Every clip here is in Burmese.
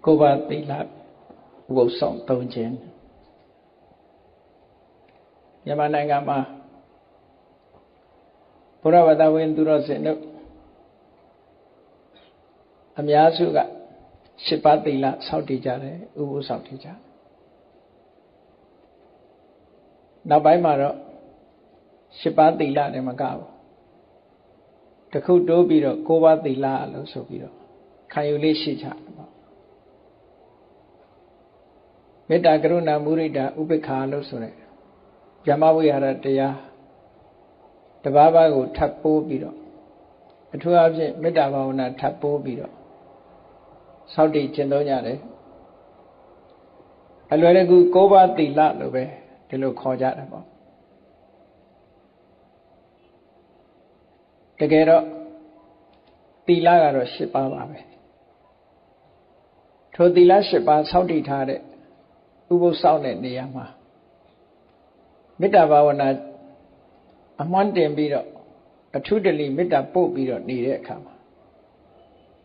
ကိုပါသီလဥပုသ်ဆောင်သုံးခြင်းမြန်မာနိုင်ငံမှာဘုရားဘာသာဝင်သူတော်စင်တို့အများစုက7ပါးသီလစောင့်တည်ကြတယ်ဥပုသ်ဆောင်တည်ကြနောက်ပိုင်းမှာတော့7ပါးသီလနဲ့မကဘူးတခုတိုးပြီးတော့9ပါးသီလလို့ဆိုပြီးတော့ခံယူလေးရှိကြတယ်ပေါ့မေတ္တာကရုဏာမုဒိတာဥပေက္ခာလို့ဆိုတဲ့ဗြဟ္မဝိဟာရတရားတပါးပါးကိုထပ်ပိုးပြီးတော့အထူးအဖြင့်မေတ္တာဘာဝနာထပ်ပိုးပြီးတော့စောင့်တည်ကျင့်သုံးကြတယ်အလွယ်တကူ9ပါးသီလလို့ပဲဒီလိုခေါ်ကြတယ်ပေါ့တကယ်တော့သီလကတော့7ပါးပါပဲထိုသီလ7ပါးစောင့်တည်ထားတဲ့ဥပုသ်ဆောင်တဲ့နေရာမှာမေတ္တာဘာဝနာအမှန်တင်ပြီးတော့အထုတလိမေတ္တာပို့ပြီးတော့နေတဲ့အခါမှာ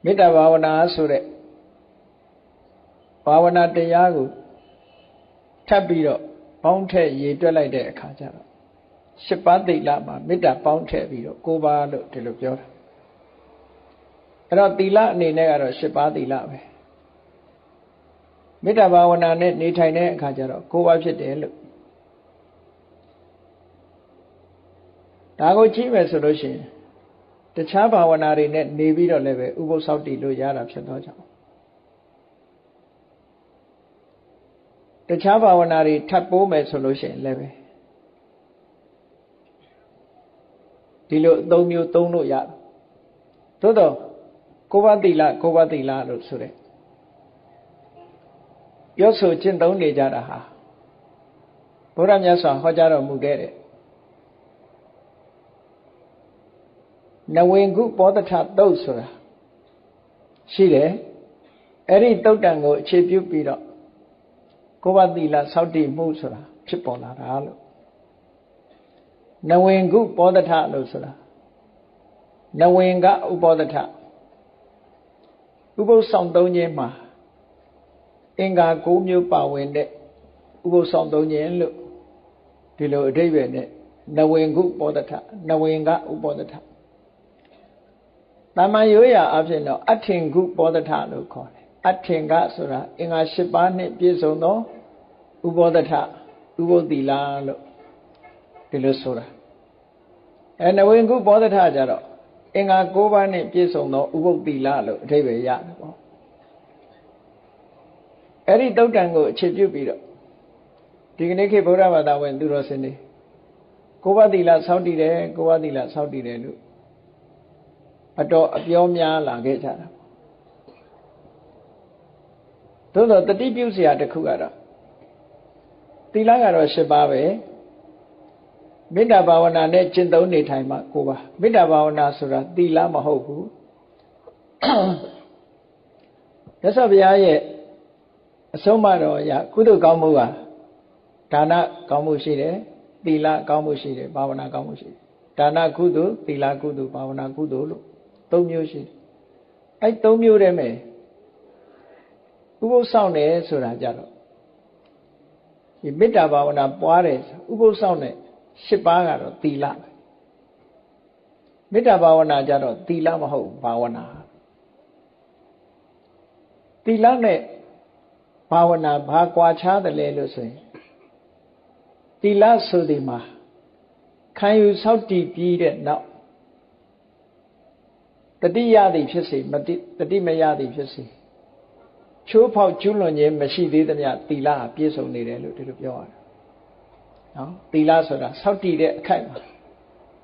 မေတ္တာဘာဝနာဆိုတဲ့ဘာဝနာတရားကိုထပ်ပြီးတော့ပေါင်းထည့်ရေတွက်လိုက်တဲ့အခါကျတော့7ပါးသီလမှာမေတ္တာပေါင်းထည့်ပြီးတော့9ပါးလို့ဒီလိုပြောတာအဲ့တော့သီလအနေနဲ့ကတော့7ပါးသီလပဲမေတ္တာဘာဝနာနဲ့နေထိုင်တဲ့အခါကျတော့9ပါးဖြစ်တယ်လို့ဒါကိုကြည့်မယ်ဆိုလို့ရှိရင်တခြားဘာဝနာတွေနဲ့နေပြီးတော့လည်းပဲဥပုသ်ဆောက်တည်လို့ရတာဖြစ်တော့ကြောင့်တခြားဘာဝနာတွေထပ်ပိုးမယ်ဆိုလို့ရှိရင်လည်းပဲဒီလိုအသုံးမျိုးသုံးလို့ရတယ်သို့တော့9ပါးသီလ9ပါးသီလလို့ဆိုတဲ့ပြောဆိုကျင့်သုံးနေကြတာဟာဘုရားမြတ်စွာဟောကြားတော်မူခဲ့တဲ့နဝေကုပောတထသုတ်ဆိုတာရှိတယ်အဲ့ဒီသုတ်တံကိုအခြေပြုပြီးတော့9ပါးသီလစောင့်တည်မှုဆိုတာဖြစ်ပေါ်လာတာလို့နဝေကုပောတထလို့ဆိုတာနဝေကဥပောတထဥပုသ်ဆောင်သုံးခြင်းမှာအင်္ဂါ9မျိုးပါဝင်တဲ့ဥပုသ်ဆောင်သုံးခြင်းလို့ဒီလိုအဓိပ္ပာယ်နဲ့နဝေကုပောတထနဝေကဥပောတထတမန်ရိုးရာအဖြစ်တော့အထင်ကုပောတထလို့ခေါ်တယ်အထင်ကဆိုတာအင်္ဂါ7ပါးနဲ့ပြည့်စုံသောဥပောတထဥပုသ်သီလလို့ဒီလိုဆိုတာနဝေကုပောတထကြတော့အင်္ဂါ9ပါးနဲ့ပြည့်စုံသောဥပုသ်သီလလို့အဓိပ္ပာယ်ရတယ်ပေါ့အဲ့ဒီတုတ်တံကိုအခြေပြုပြီးတော့ဒီကနေ့ခေတ်ဗုဒ္ဓဘာသာဝင်သူတော်စင်တွေ9ပါးသီလစောင့်တည်တယ်9ပါးသီလစောင့်တည်တယ်လို့အတော်အပြောများလာခဲ့ကြတာသို့တော့တတိပြုစရာတစ်ခုကတော့သီလကတော့7ပါးပဲမေတ္တာဘာဝနာနဲ့ကျင့်သုံးနေထိုင်မှ9ပါးမေတ္တာဘာဝနာဆိုတာသီလမဟုတ်ဘူးမြတ်စွာဘုရားရဲ့အဆုံးအမတော်အရကုသိုလ်ကောင်းမှုဟာဒါနကောင်းမှုရှိတယ်သီလကောင်းမှုရှိတယ်ဘာဝနာကောင်းမှုရှိတယ်ဒါနကုသိုလ်သီလကုသိုလ်ဘာဝနာကုသိုလ်လို့3မျိုးရှိတယ်အဲ့3မျိုးတည်းမဲ့ဥပုသ်ဆောင်တယ်ဆိုတာကြတော့ဒီမေတ္တာဘာဝနာပွားတယ်ဥပုသ်ဆောင်တဲ့7ပါးကတော့သီလပဲမေတ္တာဘာဝနာကြတော့သီလမဟုတ်ဘာဝနာသီလနဲ့ဘာဝနာဘာကွာခြားတယ်လဲလို့ဆိုရင်သီလဆိုဒီမှာခံယူစောင့်တည်ပြီးတဲ့နောက်တတိယသည်ဖြစ်စေတတိမယသည်ဖြစ်စေချိုးဖောက်ကျွလွန်ခြင်းမရှိသေးသမျှသီလပြည့်စုံနေတယ်လို့ဒီလိုပြောရတယ်နော်သီလဆိုတာစောင့်တည်တဲ့အခိုက်မှာ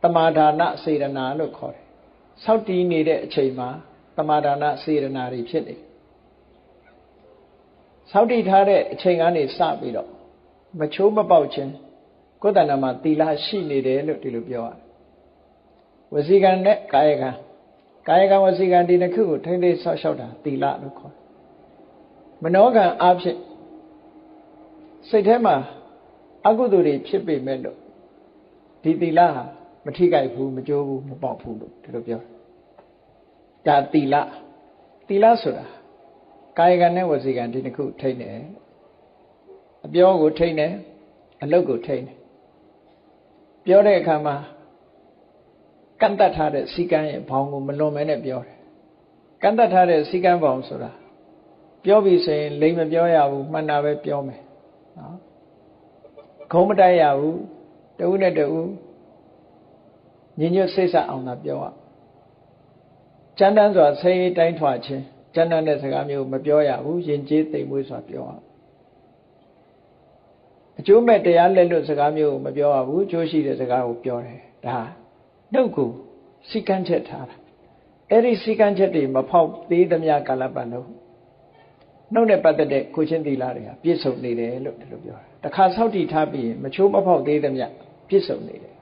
တမာဒါနစေရနာလို့ခေါ်တယ်စောင့်တည်နေတဲ့အချိန်မှာတမာဒါနစေရနာတွေဖြစ်နေစောင့်တည်ထားတဲ့အချိန်ကနေစပြီးတော့မချိုးမပေါက်ခြင်းကိုယ်တဏ္ဍာမှာသီလရှိနေတယ်လို့ဒီလိုပြောရတယ်ဝစီကံနဲ့ကာယကံဝစီကံဒီနှစ်ခုကိုထိမ့်သိမ်းဆောက်ရှောက်တာသီလလို့ခေါ်တယ်မနောကံအဖြစ်စိတ်ထဲမှာအကုသိုလ်တွေဖြစ်ပေမဲ့လို့ဒီသီလဟာမထိခိုက်ဘူးမကျိုးဘူးမပေါက်ဘူးလို့ဒီလိုပြောတာသီလဆိုတာ ကာယကံနဲ့ဝစီကံဒီနှစ်ခုထိန်းတယ်အပြောကိုထိန်းတယ်အလုပ်ကိုထိန်းတယ်ပြောတဲ့အခါမှာကန့်တတ်ထားတဲ့စီကံရဲ့ဘောင်ကိုမလွန်မဲနဲ့ပြောတယ်ကန့်တတ်ထားတဲ့စီကံဘောင်ဆိုတာပြောပြီးဆိုရင်လိမ်မပြောရဘူးမှန်တာပဲပြောမယ်နော်ခုံးမတိုက်ရဘူးတဦးနဲ့တဦးညီညွတ်စိတ်ဆက်အောင်သာပြောရကျမ်းတမ်းစွာဆဲတိုင်းထွာခြင်းကျမ်းတမ်းတဲ့စကားမျိုးမပြောရဘူးယဉ်ကျေးသိမ်မွေ့စွာပြောရအကျိုးမဲ့တရားလက်လွတ်စကားမျိုးမပြောရဘူးအကျိုးရှိတဲ့စကားကိုပြောတယ်ဒါနှုတ်ကိုစီကံချက်ထားတာအဲ့ဒီစီကံချက်တွေမဖောက်သေးသမျှကာလပတ်လုံးနှုတ်နဲ့ပတ်သက်တဲ့ကိုချင်းသီလတွေဟာပြည့်စုံနေတယ်လို့ဒီလိုပြောတာတခါဆောက်တည်ထားပြီးမချိုးမဖောက်သေးသမျှပြည့်စုံနေတယ်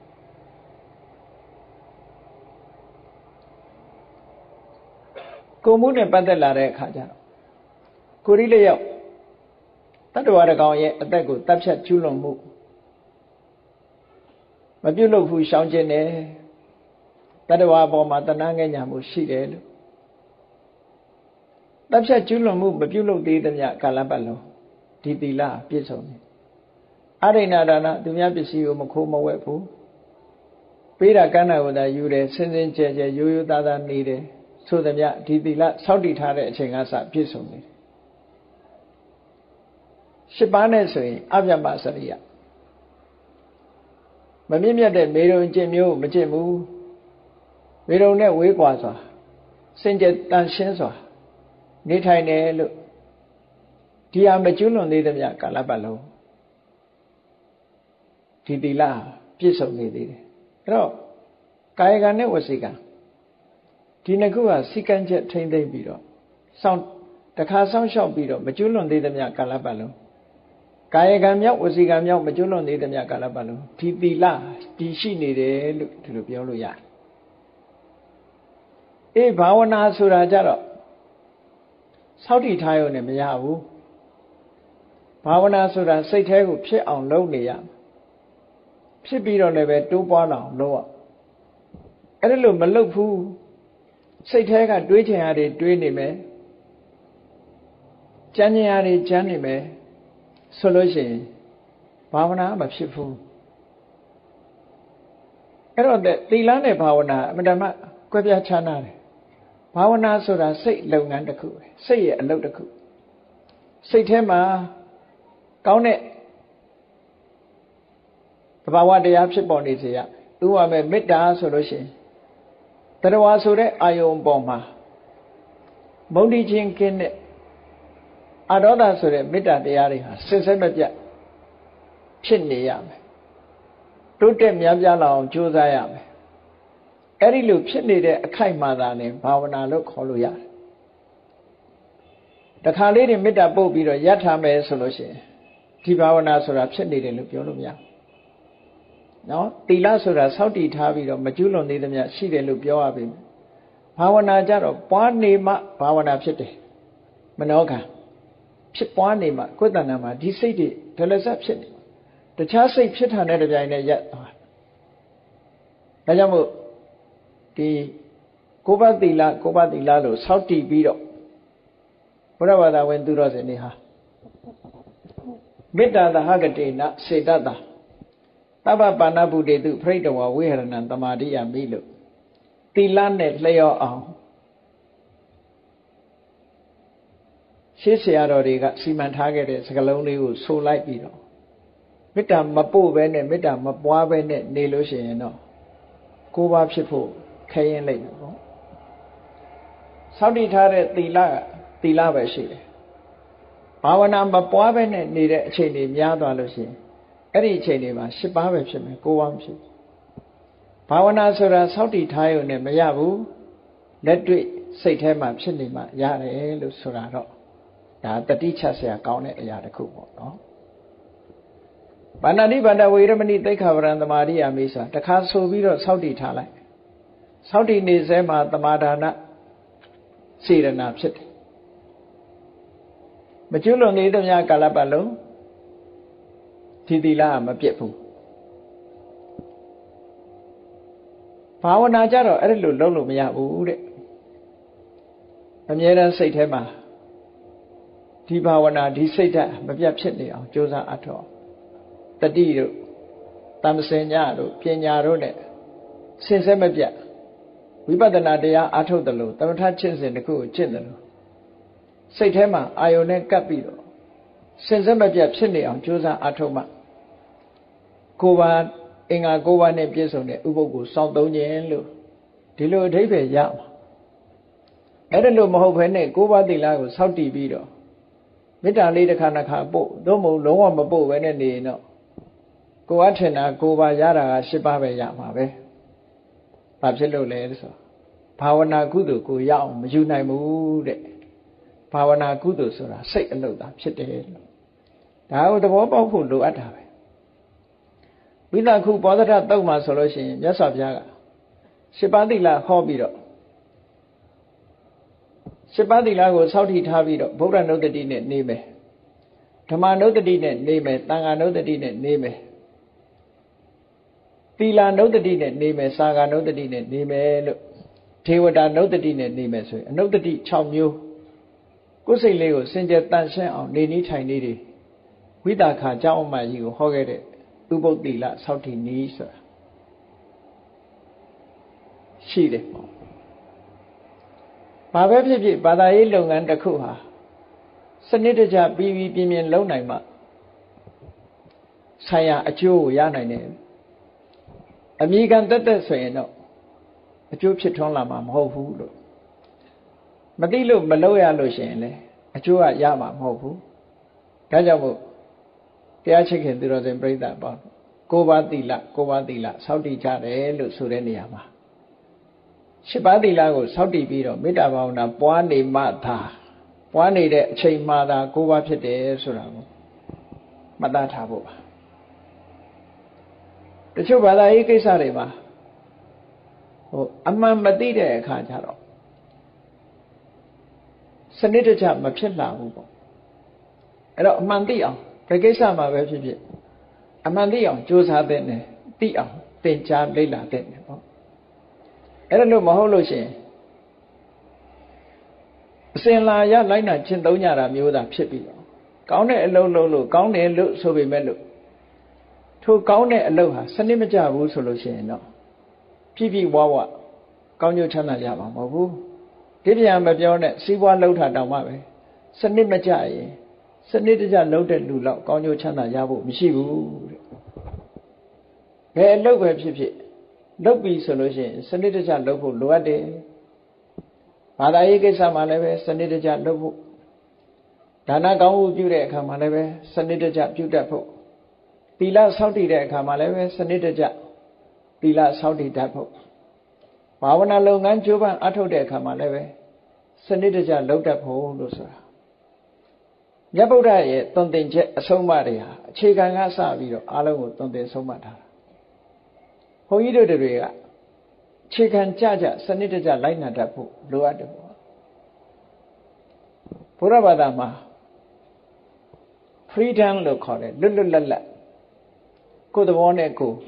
ကိုမှုနဲ့ပတ်သက်လာတဲ့အခါကျတော့ကိုရီးလျောက်တတ္တဝါတကောင်ရဲ့အသက်ကိုတပ်ဖြတ်ကျူးလွန်မှုမပြုတ်လို့ဘူးရှောင်ကျင်တယ်တတ္တဝါအပေါ်မှာတဏှာငဲ့ညာမှုရှိတယ်လို့တပ်ဖြတ်ကျူးလွန်မှုမပြုတ်လို့သေးသမျှကာလပတ်လုံးဒီသီလပြည့်စုံတယ်အရိဏဒါနသူများပစ္စည်းကိုမခိုးမဝှက်ဘူးပေးတာကမ်းတာကိုသာယူတယ်စင်စင်ကြဲကြဲရိုးရိုးသားသားနေတယ်ဆိုသမျှဒီသီလစောင့်တည်ထားတဲ့အချိန်ကစပြည့်စုံနေတယ်ရှစ်ပါးနဲ့ဆိုရင်အဗျမစရိယမမြင့်မြတ်တဲ့မေရုံကျင့်မျိုးမကျင့်ဘူးမေရုံနဲ့ဝေးကွာစွာစင်ကြယ်တန်ရှင်းစွာနေထိုင်တယ်လို့ဒီဟာမကျွလွန်သေးသမျှကာလပတ်လုံးဒီသီလပြည့်စုံနေသေးတယ်အဲ့တော့ကာယကံနဲ့ဝစီကံဒီနှစ်ခုကစီကံချက်ထိမ့်သိမ့်ပြီးတော့တခါစောင့်ရှောက်ပြီးတော့မကျွလွန်သေးသမျှကာလပတ်လုံးကာယကံမြောက်ဝစီကံမြောက်မကျွလွန်သေးသမျှကာလပတ်လုံးဒီသီလတည်ရှိနေတယ်လို့ဒီလိုပြောလို့ရတယ်အေးဘာဝနာဆိုတာကြတော့စောင့်တည်ထားရုံနဲ့မရဘူးဘာဝနာဆိုတာစိတ်แท้ကိုဖြစ်အောင်လုပ်နေရဖြစ်ပြီးတော့လည်းပဲတိုးပွားလာအောင်လုပ်ရအဲ့ဒါလို့မလုပ်ဘူးစိတ်แท้ကတွေးချင်ရတွေတွေးနေမယ်ကြံ့ကျင်ရတွေကြံ့နေမယ်ဆိုလို့ရှိရင်ဘာဝနာမဖြစ်ဘူးအဲ့တော့သီလနဲ့ဘာဝနာအမှန်တမ်းကွဲပြားခြားနားတယ်ဘာဝနာဆိုတာစိတ်လုပ်ငန်းတစ်ခုပဲစိတ်ရဲ့အလုပ်တစ်ခုစိတ်ထဲမှာကောင်းတဲ့သဘာဝတရားဖြစ်ပေါ်နေစေရဥပမာမေတ္တာဆိုလို့ရှိရင်တရားဝါဆိုတဲ့အာယုံပေါ်မှာမုန်းတီးခြင်းကင်းတဲ့အာဒေါသဆိုတဲ့မေတ္တာတရားတွေဟာစစ်စစ်မပြတ်ဖြစ်နေရမယ်တိုးတက်များပြားလာအောင်ကြိုးစားရမယ်အဲ့ဒီလိုဖြစ်နေတဲ့အခိုက်အမာသာနဲ့ဘာဝနာလို့ခေါ်လို့ရတယ်တခါလေးတွေမေတ္တာပို့ပြီးတော့ရထားမယ်ဆိုလို့ရှိရင်ဒီဘာဝနာဆိုတာဖြစ်နေတယ်လို့ပြောလို့မရဘူးနော်သီလဆိုတာစောင့်တည်ထားပြီးတော့မကျွလွန်သေးသမျှရှိတယ်လို့ပြောရပြီဘာဝနာကြတော့ပွားနေမှဘာဝနာဖြစ်တယ်မနောကံဖြစ်ပွားနေမှကိုယ်တဏ္ဍာမှာဒီစိတ်တွေဒလစပ်ဖြစ်နေတခြားစိတ်ဖြစ်ထားတဲ့ကြိုင်နဲ့ရက်သွားဒါကြောင့်မို့ဒီကိုယ်ပတ်သီလလို့စောင့်တည်ပြီးတော့ဘုရားဘာသာဝင်သူတော်စင်တွေဟာမေတ္တာသဟဂတေနစေတတသဗ္ဗပါဏဗုတေတုပရိတဝဝိဟရဏံသမာဓိယမိလို့သီလနဲ့လျော့အောင်ရှေးဆရာတော်တွေကစီမံထားခဲ့တဲ့စကားလုံးလေးကိုဆိုလိုက်ပြီးတော့မေတ္တာမပို့ဘဲနဲ့မေတ္တာမပွားဘဲနဲ့နေလို့ရှိရင်တော့ကိုးပါးဖြစ်ဖို့ခဲရင်လိုက်မယ်ပေါ့စောင့်တည်ထားတဲ့သီလပဲရှိတယ်ဘာဝနာမပွားဘဲနဲ့နေတဲ့အချိန်တွေများသွားလို့ရှိရင်အဲ့ဒီအချိန်တွေမှာ၈ပါးပဲဖြစ်မယ်9ပါးမဖြစ်ဘာဝနာဆိုတာစောင့်တည်ထားရုံနဲ့မရဘူးလက်တွေ့စိတ်ထဲမှာဖြစ်နေမှရတယ်လို့ဆိုတာတော့ဒါတတိချက်ဆရာကောင်းတဲ့အရာတစ်ခုပေါ့နော်ဗန္ဒတိဗန္ဒဝေရမဏိသိက္ခာပရံသမာဓိယာမိဆိုတာတခါဆိုပြီးတော့စောင့်တည်ထားလိုက်စောင့်တည်နေစဲမှာသမာဒါနစေရနာဖြစ်တယ်မကျွလွန်သေးသမျှကာလပတ်လုံးဒီသီလမပြတ်ဘူးဘာဝနာကြတော့အဲ့လိုလုပ်လို့မရဘူးတဲ့အမြဲတမ်းစိတ်ထဲမှာ ဒီဘာဝနာဒီစိတ်ဓာတ်မပြတ်ဖြစ်နေအောင်ကြိုးစားအထောက်တတိတို့တမ္ပစင်ညတို့ပညာတို့နဲ့စင်စစ်မပြတ်ဝိပဿနာတရားအထုတ်တယ်လို့သမထကျင့်စဉ်တစ်ခုကိုကျင့်တယ်လို့စိတ်ထဲမှာအာယုန်နဲ့ကပ်ပြီးတော့စင်စစ်မပြတ်ဖြစ်နေအောင်ကြိုးစားအထုတ်မှကိုယ်ပါအင်္ဂါ9ပါးနဲ့ပြည့်စုံတဲ့ဥပုပ်ကိုစောင့်သုံးခြင်းလို့ဒီလိုအဓိပ္ပာယ်ရမှာအဲ့ဒါလို့မဟုတ်ဘဲနဲ့9ပါးသီလကိုစောင့်တည်ပြီးတော့မေတ္တာလေးတစ်ခါတစ်ခါပို့သို့မဟုတ်လုံးဝမပို့ဘဲနဲ့နေရင်တော့ကိုယ်အထင်တာ9ပါးရတာက10ပါးပဲရမှာပဲဘာဖြစ်လို့လဲဆိုဘာဝနာကုသိုလ်ကိုရအောင်မယူနိုင်ဘူးတဲ့ဘာဝနာကုသိုလ်ဆိုတာစိတ်အလုပ်သာဖြစ်တယ်လို့ဒါကိုသဘောပေါက်ဖို့လိုအပ်တာပဲဝိသခုပောဓထတုတ်မှာဆိုလို့ရှိရင်မြတ်စွာဘုရားက10ပါးသီလဟောပြီးတော့10ပါးသီလကိုစောင့်တည်ထားပြီးတော့ဗုဒ္ဓနုတ္တိနဲ့နေမယ်ဓမ္မနုတ္တိနဲ့နေမယ်သံဃာနုတ္တိနဲ့နေမယ်သီလနုတ္တိနဲ့နေမယ်စာဃာနုတ္တိနဲ့နေမယ်လို့ဒေဝတာနုတ္တိနဲ့နေမယ်ဆိုရင်အနုတ္တိ6မျိုးကိုယ်စိတ်လေးကိုစင်ကြယ်တန်ရှင်းအောင်နေနည်းထိုင်နည်းတွေဝိသခာကျောင်းအမကြီးကိုဟောခဲ့တဲ့ဥပုပ်သီလစောင့်တည်နည်းဆိုတာရှိတယ်ပေါ့ဘာပဲဖြစ်ဖြစ်ဘာသာရေးလုပ်ငန်းတစ်ခုဟာစနစ်တကျပြီးပြင်းပြင်းလုပ်နိုင်မှဆရာအကျိုးကိုရနိုင်တယ်အမိခံတက်တက်ဆိုရင်တော့အကျိုးဖြစ်ထွန်းလာမှာမဟုတ်ဘူးလို့မသိလို့မလုပ်ရလို့ရှိရင်လေအကျိုးကရမှာမဟုတ်ဘူးဒါကြောင့်မို့တရားချစ်ခင်သူတော်စင်ပြိဿပေါ့9ပါးသီလစောင့်တည်ကြတယ်လို့ဆိုတဲ့နေရာမှာ10ပါးသီလကိုစောင့်တည်ပြီးတော့မေတ္တာဘာဝနာပွားနေမှသာပွားနေတဲ့အချိန်မှသာ9ပါးဖြစ်တယ်ဆိုတာကိုမှတ်သားထားဖို့ပါတချို့ဘာသာရေးကိစ္စတွေမှာအမှန်မသိတဲ့အခါကျတော့စနစ်တကျမဖြစ်လာဘူးပေါ့အဲ့တော့အမှန်သိအောင်ဒီကိစ္စမှာပဲဖြစ်ဖြစ်အမှန်သိအောင်ကြိုးစားတဲ့နဲ့သိအောင်သင်ကြားလေ့လာတဲ့နဲ့ပေါ့အဲ့ဒါလို့မဟုတ်လို့ရှိရင်အစဉ်လာရလိုက်နာကျင့်သုံးကြတာမျိုးသာဖြစ်ပြီးတော့ကောင်းတဲ့အလုပ်လုပ်လို့ကောင်းတယ်လို့ဆိုပေမဲ့လို့ထိုကောင်းတဲ့အလုပ်ဟာစနစ်မကျဘူးဆိုလို့ရှိရင်တော့ပြည့်ပြည့်ဝဝကောင်းကျိုးချမ်းသာရမှာမဟုတ်ဘူးဒီပြန်မပြောနဲ့စီးပွားလှုပ်တာတောင်မှပဲစနစ်မကျရင်စနစ်တကျလှုပ်တဲ့လူလောက်ကောင်းကျိုးချမ်းသာရဖို့မရှိဘူးတဲ့ဘယ်အလုပ်ပဲဖြစ်ဖြစ်လုပ်ပြီဆိုလို့ရှိရင်စနစ်တကျလုပ်ဖို့လိုအပ်တယ်ဘာသာရေးကိစ္စမှာလည်းပဲစနစ်တကျလုပ်ဖို့ဒါနကောင်းမှုပြုတဲ့အခါမှာလည်းပဲစနစ်တကျပြုတတ်ဖို့သီလစောင့်တည်တဲ့အခါမှာလည်းပဲစနစ်တကျသီလစောင့်တည်တတ်ဖို့ဘာဝနာလုပ်ငန်းကြိုးပမ်းအထောက်တဲ့အခါမှာလည်းပဲစနစ်တကျလုပ်တတ်ဖို့လို့ဆိုတာမြတ်ဗုဒ္ဓရဲ့သွန်သင်ချက်အဆုံးအမတွေဟာအခြေခံကစပြီးတော့အားလုံးကိုသွန်သင်ဆုံးမထားတာဘုန်းကြီးတို့တွေကအခြေခံကြစနစ်တကျလိုက်နာတတ်ဖို့လိုအပ်တယ်ပေါ့ဘုရားဘာသာမှာ freedom လို့ခေါ်တယ်လွတ်လွတ်လပ်လပ်ကိုယ်သဘောနဲ့ကိုယ်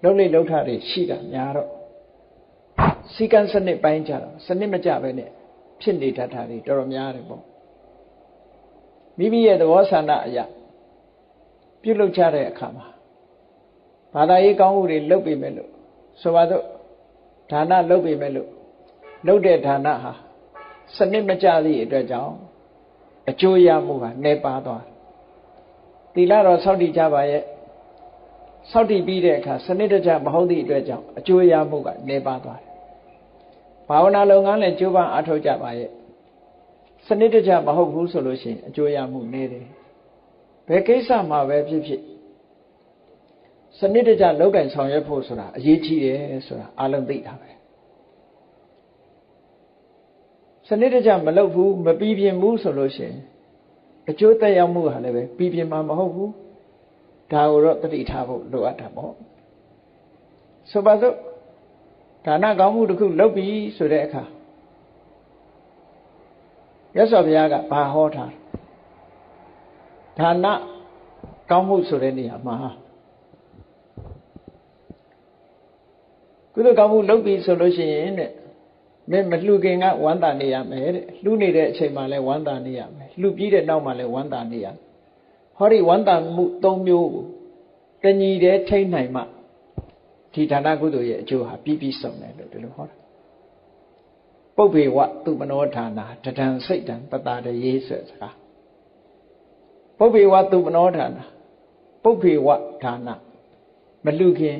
လုံးလိလုံးထတွေရှိတာများတော့စီကံစနစ်ပိုင်းကြတော့စနစ်မကျပဲနဲ့ဖြစ်နေတတ်တာတွေတော်တော်များတယ်ပေါ့မိမိရဲ့သဘောဆန္ဒအရာပြုလုပ်ကြတဲ့အခါမှာဘာသာရေးကောင်းမှုတွေလုပ်ပေမဲ့လို့ဆိုပါတော့ဒါနလုပ်ပေမဲ့လို့လုပ်တဲ့ဒါနဟာစနစ်မကျသည့်အတွက်ကြောင့်အကျိုးရမှုကနှဲပါသွားသီလတော်စောင့်တည်ကြပါရဲ့စောင့်တည်ပြီးတဲ့အခါစနစ်တကျမဟုတ်သည့်အတွက်ကြောင့်အကျိုးရမှုကနှဲပါသွားတယ်ဘာဝနာလုပ်ငန်းလည်းကြိုးပမ်းအားထုတ်ကြပါရဲ့စနစ်တကျမဟုတ်ဘူးဆိုလို့ရှိရင်အကျိုးရမှုနည်းတယ်ဘယ်ကိစ္စမှာပဲဖြစ်ဖြစ်စနစ်တကျလုပ်ကင်ဆောင်ရွက်ဖို့ဆိုတာအရေးကြီးတယ်ဆိုတာအားလုံးသိတာပဲစနစ်တကျမလုပ်ဘူးမပြီးပြင်းဘူးဆိုလို့ရှိရင်အကျိုးသက်ရောက်မှုဟာလည်းပဲပြီးပြင်းမှာမဟုတ်ဘူးဒါကိုတော့သတိထားဖို့လိုအပ်တာပေါ့ဆိုပါစို့ဒါနကောင်းမှုတစ်ခုလုပ်ပြီဆိုတဲ့အခါမြတ်စွာဘုရားကဘာဟောထားဒါနကောင်းမှုဆိုတဲ့နေရာမှာကုသိုလ်ကောင်းမှုလုပ်ပြီဆိုလို့ရှိရင်တဲ့မင်းမလှူခင်ကဝမ်းသာနေရမယ်တဲ့လှူနေတဲ့အချိန်မှာလည်းဝမ်းသာနေရမယ် လှူပြီးတဲ့နောက်မှလည်းဝမ်းသာနေရဟောဒီဝမ်းသာမှု၃မျိုးကိုတညီတည်းထိန်းနိုင်မှဒီဒါနကုသိုလ်ရဲ့အကျိုးဟာပြည့်စုံတယ်လို့ဒီလိုဟောတာပုပ္ပေဝသူမနောဌာနာတဒံစိတ်တံပတာတရေဆိုတဲ့စကားပုပ္ပေဝသူမနောဌာနာပုပ္ပေဝဌာနာမလှူခင်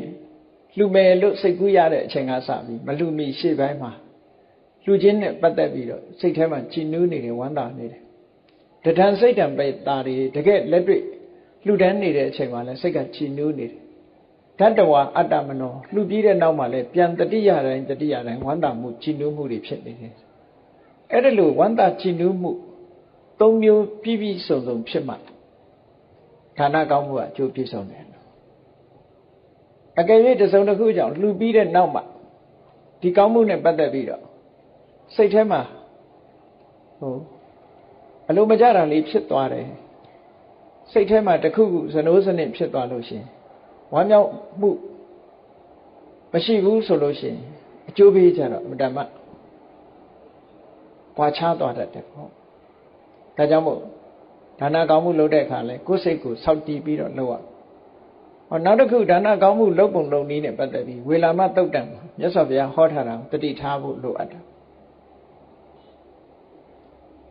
လှူမယ်လို့စိတ်ကူးရတဲ့အချိန်ကစပြီးမလှူမီရှေ့ပိုင်းမှာလှူခြင်းနဲ့ပတ်သက်ပြီးတော့စိတ်ထဲမှာကြည်နူးနေတယ်ဝမ်းသာနေတယ်တဒံစိတ်တံပတာတွေတကယ်လက်တွေ့လှူဒန်းနေတဲ့အချိန်မှာလည်းစိတ်ကကြည်နူးနေတယ်ဓတ္တဝါအတ္တမနောလှူပြီးတဲ့နောက်မှာလည်းပြန်တတိယတိုင်းဝမ်းသာမှုကြည်နူးမှုတွေဖြစ်နေတယ်အဲ့ဒါလို့ဝမ်းသာကြည်နူးမှု၃မျိုးပြည့်စုံဖြစ်မှဒါနကောင်းမှုကအကျိုးပြည့်စုံတယ်အကယ်၍တစ်စုံတစ်ခုကြောင့်လှူပြီးတဲ့နောက်မှာဒီကောင်းမှုနဲ့ပတ်သက်ပြီးတော့စိတ်ထဲမှာအလိုမကျတာလေးဖြစ်သွားတယ်စိတ်ထဲမှာတစ်ခုခုဇနိုးစနစ်ဖြစ်သွားလို့ရှိရင်ဝမ်းမြောက်မှုမရှိဘူးဆိုလို့ရှိရင်အကျိုးပေးကြတော့ဓမ္မပွားချသွားတတ်တယ်ပေါ့ဒါကြောင့်မို့ဒါနကောင်းမှုလုပ်တဲ့အခါလဲကိုယ်စိတ်ကိုစောင့်တည်ပြီးတော့လုပ်ရနောက်တစ်ခုဒါနကောင်းမှုလုပ်ပုံလုပ်နည်းနဲ့ပတ်သက်ပြီးဝေလာမသုတ်တံမြတ်စွာဘုရားဟောထားတာတတိထားဖို့လိုအပ်တာ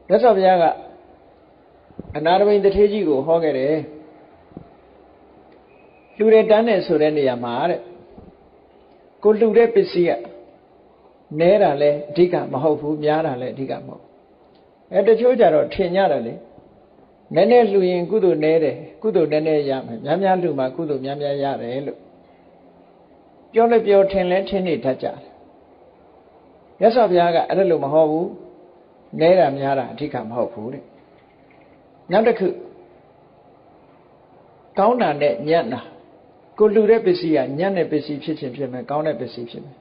မြတ်စွာဘုရားကအနာရမိန်တထေးကြီးကိုဟောခဲ့တယ်လှူတဲ့တန်းနဲ့ဆိုတဲ့နေရာမှာတဲ့ကိုလှူတဲ့ပစ္စည်းကနဲတာလဲအဓိကမဟုတ်ဘူးများတာလဲအဓိကမဟုတ်တချို့ကြတော့ထင်ကြတယ်လေနည်းနည်းလှူရင်ကုသိုလ်နည်းတယ်ကုသိုလ်နည်းနည်းရမယ်များများလှူမှကုသိုလ်များများရတယ်လို့ပြောလဲပြောထင်လဲထင်နေတတ်ကြတယ်မြတ်စွာဘုရားကအဲ့ဒါလို့မဟုတ်ဘူးနည်းတာများတာအဓိကမဟုတ်ဘူးတဲ့နောက်တစ်ခုကောင်းတာနဲ့ညံ့တာကိုလှူတဲ့ပစ္စည်းကညံ့တဲ့ပစ္စည်းဖြစ်ခြင်းဖြစ်မယ်ကောင်းတဲ့ပစ္စည်းဖြစ်မယ်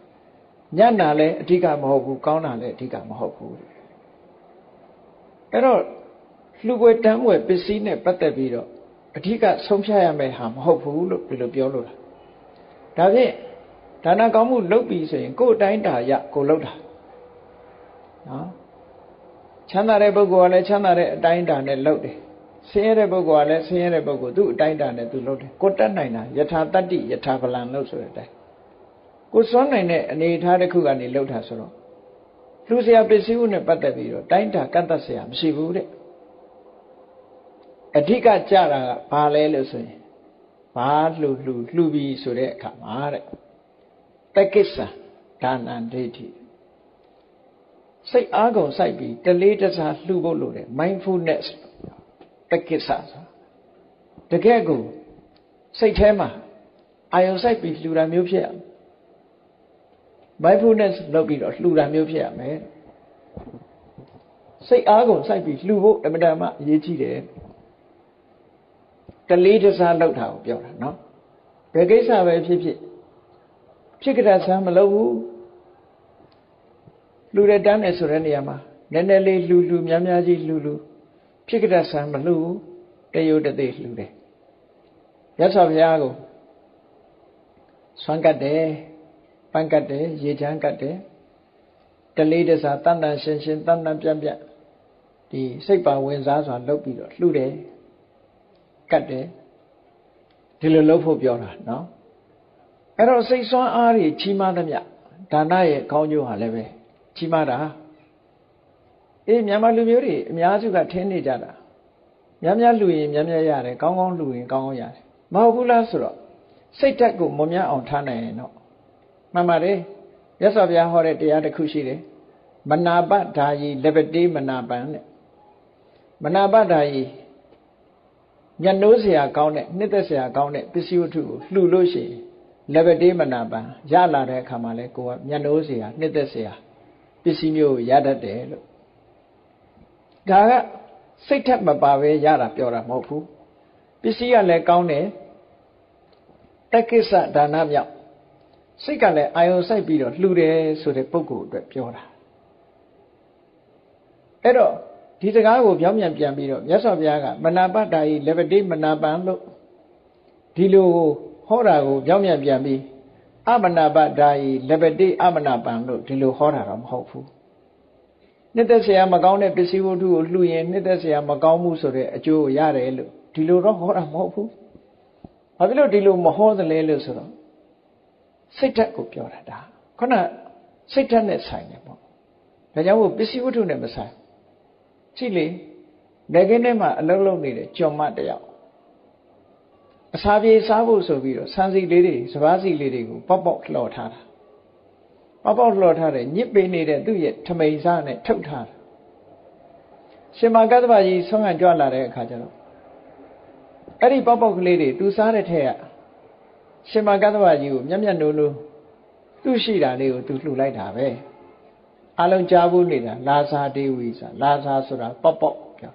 ညံ့တာလည်းအဓိကမဟုတ်ဘူးကောင်းတာလည်းအဓိကမဟုတ်ဘူးအဲ့တော့လှူပွဲတန်းပွဲပစ္စည်းနဲ့ပတ်သက်ပြီးတော့အဓိကဆုံးဖြတ်ရမယ့်ဟာမဟုတ်ဘူးလို့ဒီလိုပြောလို့တာဒါဖြင့်ဒါနကောင်းမှုလုပ်ပြီးဆိုရင်ကိုယ်အတိုင်းတာရကိုလုပ်တာနော်ချမ်းသာတဲ့ပုဂ္ဂိုလ်ကလည်းချမ်းသာတဲ့အတိုင်းတာနဲ့လုပ်တယ်ဆင်းရဲတဲ့ပုဂ္ဂိုလ်ကလည်းဆင်းရဲတဲ့ပုဂ္ဂိုလ်သူ့အတိုင်းတာနဲ့သူလုပ်တယ်ကိုတတ်နိုင်တာယထာတတ္တိယထာဗလံလို့ဆိုတဲ့အတိုင်းကိုစွမ်းနိုင်တဲ့အနေအထားတစ်ခုကနေလုပ်တာဆိုတော့လှူเสียပစ္စည်းဥနဲ့ပတ်သက်ပြီးတော့တိုင်းတာကန့်သက်เสียမရှိဘူးတဲ့အဓိကကြတာကဘာလဲလို့ဆိုရင်ဘာလှူပြီးဆိုတဲ့အခါမှာတဲ့တက္ကိစ္ဆာဒါနံဒိဋ္ဌိစိတ်အားကုန်စိုက်ပြီးတလေးတစားလှူဖို့လိုတယ် mindfulness တက္ကိစ္ဆာတကယ်ကိုစိတ်ထဲမှာအာယုံစိုက်ပြီးလှူတာမျိုးဖြစ်ရမယ် mindfulness လုပ်ပြီးတော့လှူတာမျိုးဖြစ်ရမယ်စိတ်အားကုန်စိုက်ပြီးလှူဖို့အမှန်တမ်းအရေးကြီးတယ်တလေးတစားလောက်တာကိုပြောတာနော်ဘယ်ကိစ္စပဲဖြစ်ကြတဲ့ဆန်းမလုပ်ဘူးလှူတဲ့တန်းနဲ့ဆိုတဲ့နေရာမှာနည်းနည်းလေးလှူများများကြီးလှူဖြစ်ကြတဲ့ဆန်းမလှူတရုတ်တသေးလှူတယ်ရသော်ဘုရားကိုဆွမ်းကတ်တယ်ပန်းကတ်တယ်ရေချမ်းကတ်တယ်တလေးတစားတန်တန်ရှင်းရှင်းတန်တန်ပြန့်ပြန့်ဒီစိတ်ပါဝင်စားစွာလုပ်ပြီးတော့လှူတယ်ကတ်တယ်ဒီလိုလုပ်ဖို့ပြောတာနော်အဲ့တော့စိတ်ဆွမ်းအားတွေကြီးမားသမျှဒါနရဲ့ကောင်းကျိုးဟာလည်းပဲကြီးမားတာမြန်မာလူမျိုးတွေအများစုကထင်နေကြတာများများလှူရင်များများရတယ်ကောင်းကောင်းလှူရင်ကောင်းကောင်းရတယ်မဟုတ်ဘူးလားဆိုတော့စိတ်ဓာတ်ကိုမမြတ်အောင်ထားနိုင်ရင်တော့မှန်ပါတယ်ရသော်ဘုရားဟောတဲ့တရားတစ်ခုရှိတယ်မနာပဓာယီလက်ပတိမနာပံတဲ့မနာပဓာယီညနိုးเสียကောင်းတဲ့နှစ်သက်เสียကောင်းတဲ့ပစ္စည်းဝတ္ထုကိုလှူလို့ရှိရင်လက်ပတိမနာပံရလာတဲ့အခါမှာလဲကိုကညနိုးเสียနှစ်သက်เสียပစ္စည်းမျိုးကိုရတတ်တယ်လို့ဒါကစိတ်ထက်မပါပဲရတာပြောတာမဟုတ်ဘူးပစ္စည်းကလည်းကောင်းတယ်တက္ကိစ္စဒါနမြောက်စိတ်ကလည်းအာယုံစိုက်ပြီးတော့လှူတယ်ဆိုတဲ့ပုဂ္ဂိုလ်အတွက်ပြောတာအဲ့တော့ဒီစကားကိုပြောင်းပြန်ပြန်ပြီးတော့မြတ်စွာဘုရားကမနာပတ္တာယိလက်ပတိမနာပံလို့ဒီလိုဟောတာကိုပြောင်းပြန်ပြန်ပြီးအမနာပတ္တာယိလက်ပတိအမနာပံလို့ဒီလိုဟောတာတော့မဟုတ်ဘူး နှစ်သက်เสียမကောင်းတဲ့ပစ္စည်းဝတ္ထုကိုလှူရင်နှစ်သက်เสียမကောင်းမှုဆိုတဲ့အကျိုးကိုရတယ်လို့ဒီလိုတော့ဟောတာမဟုတ်ဘူး။ဘာဖြစ်လို့ဒီလိုမဟောသလဲလို့ဆိုတော့စိတ်ဓာတ်ကိုပြောတာဒါခုနစိတ်ဓာတ်နဲ့ဆိုင်တယ်ပေါ့။ဒါကြောင့်မို့ပစ္စည်းဝတ္ထုနဲ့မဆိုင်ကြည့်လေလက်ခင်းထဲမှာအလုံးလုံးနေတဲ့ကြော်မတယောက်အစာပြေစားဖို့ဆိုပြီးတော့ဆန်းစီလေးတွေစပားစီလေးတွေကိုပေါက်ပေါက်လှော်ထားတာပေါက်ပေါက်လှော်ထားတယ်ညစ်ပေနေတဲ့သူ့ရဲ့ထမိန်စားနဲ့ထုတ်ထားတာရှင်မကတ္တဗကြီးဆွမ်းခံကြွလာတဲ့အခါကျတော့အဲ့ဒီပေါက်ပေါက်ကလေးတွေသူစားတဲ့ထက်ကရှင်မကတ္တဗကြီးကိုမျက်မျက်နှိုးနှိုးသူ့ရှိတာလေးကိုသူလှူလိုက်တာပဲအလုံးကြားဘူးနေတာလာစာတေဝီစာလာစာဆိုတာပေါက်ပေါက်ပြော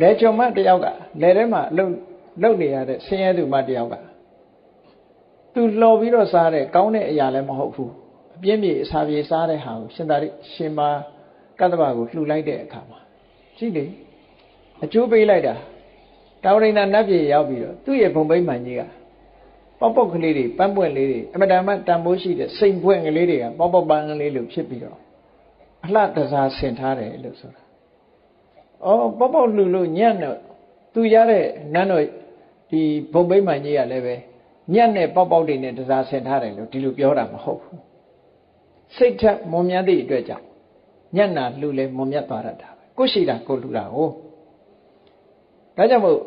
လဲချုံမတယောက်ကလဲထဲမှာလှုပ်နေရတဲ့ဆင်းရဲသူမတယောက်ကသူလှော်ပြီးတော့စားတဲ့ကောင်းတဲ့အရာလည်းမဟုတ်ဘူးအပြင်းပြေအစာပြေစားတဲ့ဟာကိုရှင်မကတ္တဗကိုလှူလိုက်တဲ့အခါမှာကြည့်လေအကျိုးပေးလိုက်တာတာဝရိန္ဒနတ်ပြည်ရောက်ပြီးတော့သူ့ရဲ့ဘုံဘိမှန်ကြီးကပေါက်ပေါက်ကလေးတွေပန်းပွင့်လေးတွေအမတန်မှတန်ဖိုးရှိတဲ့စိန်ပွင့်ကလေးတွေကပေါက်ပေါက်ပန်းကလေးလိုဖြစ်ပြီးတော့အလှတစားဆင်ထားတယ်လို့ဆိုတာ။အော်ပေါက်ပေါက်လှူလို့ညံ့တော့သူရတဲ့နန်းတော်ဒီဘုံဘိမှန်ကြီးကလည်းပဲညံ့တဲ့ပေါက်ပေါက်တွေနဲ့တစားဆင်ထားတယ်လို့ဒီလိုပြောတာမဟုတ်ဘူး။စိတ်ထက်မွန်မြတ်သည့်အတွက်ကြောင့်ညံ့တာလှူလဲမွန်မြတ်သွားတတ်တာပဲ။ကိုရှိတာကိုလှူတာကိုဒါကြောင့်မို့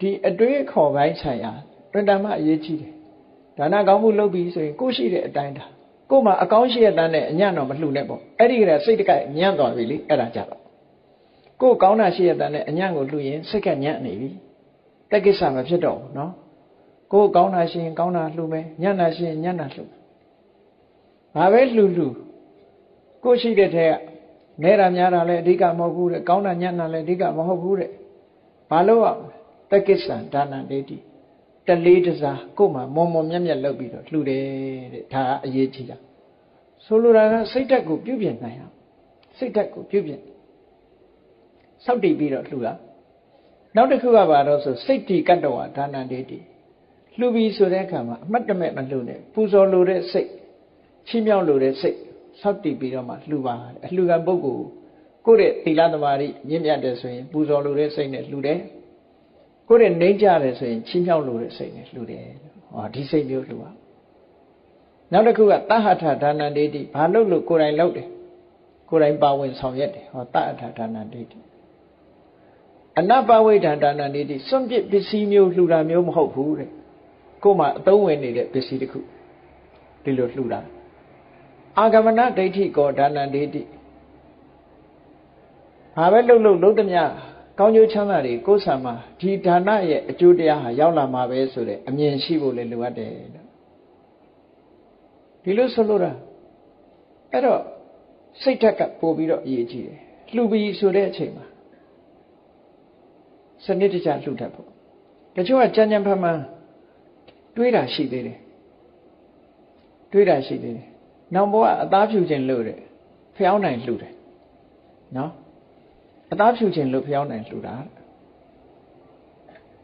ဒီအတွေးအခေါ်ပိုင်းဆိုင်ရာတွင်တမ်းမှအရေးကြီးတယ်ဒါနကောင်းမှုလုပ်ပြီးဆိုရင်ကိုရှိတဲ့အတိုင်းဒါကို့မှာအကောင်းရှိရတဲ့နဲ့အညံ့တော့မလှူနဲ့ပေါ့အဲ့ဒီကစိတ်တကညံ့သွားပြီလေအဲ့ဒါကြတော့ကို့ကောင်းတာရှိရတဲ့နဲ့အညံ့ကိုလှူရင်စိတ်ကညံ့နေပြီတက်ကိစ္စမဖြစ်တော့ဘူးနော်ကို့ကောင်းတာရှိရင်ကောင်းတာလှူမယ်ညံ့တာရှိရင်ညံ့တာလှူဘာပဲလှူကို့ရှိတဲ့ထဲကနဲတာများတာလည်းအဓိကမဟုတ်ဘူးတဲ့ကောင်းတာညံ့တာလည်းအဓိကမဟုတ်ဘူးတဲ့ဘာလို့อ่ะတက်ကိစ္စဒါနဒိဋ္ဌိတလေးတစားကို့မှာမွန်မွန်မြတ်မြတ်လုပ်ပြီးတော့လှူတယ်တဲ့ဒါကအရေးကြီးတာဆိုလိုတာကစိတ်ဓာတ်ကိုပြုပြင်နိုင်အောင်စိတ်ဓာတ်ကိုပြုပြင်စောင့်တည်ပြီးတော့လှူတာနောက်တစ်ခုကဘာလို့ဆိုစိတ်တည်ကတ္တဝါဒါနဒိဋ္ဌိလှူပြီးဆိုတဲ့အခါမှာအမှတ်တမဲ့မလှူနဲ့ပူဇော်လိုတဲ့စိတ်ချီးမြှောက်လိုတဲ့စိတ်စောင့်တည်ပြီးတော့မှလှူပါအလှူကံပုဂ္ဂိုလ်ကိုယ့်ရဲ့သီလသမာဓိမြင့်မြတ်တယ်ဆိုရင်ပူဇော်လိုတဲ့စိတ်နဲ့လှူတယ်ကိုယ့်ရဲ့နှိမ့်ကြတယ်ဆိုရင်ချီးမြှောက်လိုတဲ့စိတ်နဲ့လှူတယ်ဟောဒီစိတ်မျိုးလှူပါနောက်တစ်ခုကတဟထဒါနဒိဋ္ဌိဘာလို့ကိုယ်တိုင်လုပ်တယ်ကိုယ်တိုင်ပါဝင်ဆောင်ရွက်တယ်ဟောတဟထဒါနဒိဋ္ဌိအနပဝိဒ္ဒဒါနဒိဋ္ဌိစွန့်ပစ်ပစ္စည်းမျိုးလှူတာမျိုးမဟုတ်ဘူးတဲ့ကိုယ်မှာအသုံးဝင်နေတဲ့ပစ္စည်းတစ်ခုဒီလိုလှူတာအာဂမနဒိဋ္ဌိကောဒါနဒိဋ္ဌိဘာပဲလုပ်သမျှကောင်းကျိုးချမ်းသာတွေကိုယ်ဆံမှာဒီဒါနရဲ့အကျိုးတရားဟာရောက်လာမှာပဲဆိုတဲ့အမြင်ရှိဖို့လည်းလိုအပ်တယ်လို့ဒီလိုဆိုလို့တာအဲ့တော့စိတ်ဓာတ်ကပို့ပြီးတော့အရေးကြီးတယ်လှူပြီးဆိုတဲ့အချိန်မှာစနစ်တကျလှူတတ်ဖို့တချို့ကကြမ်းကြမ်းဖမ်းဖမ်းတွေးတာရှိသေးတယ်နောင်ဘဝအသားဖြူခြင်းလို့တဲ့ဖျောင်းနိုင်လှူတယ်နော်အသားဖြူခြင်းလို့ဖျောင်းနိုင်လှူတာ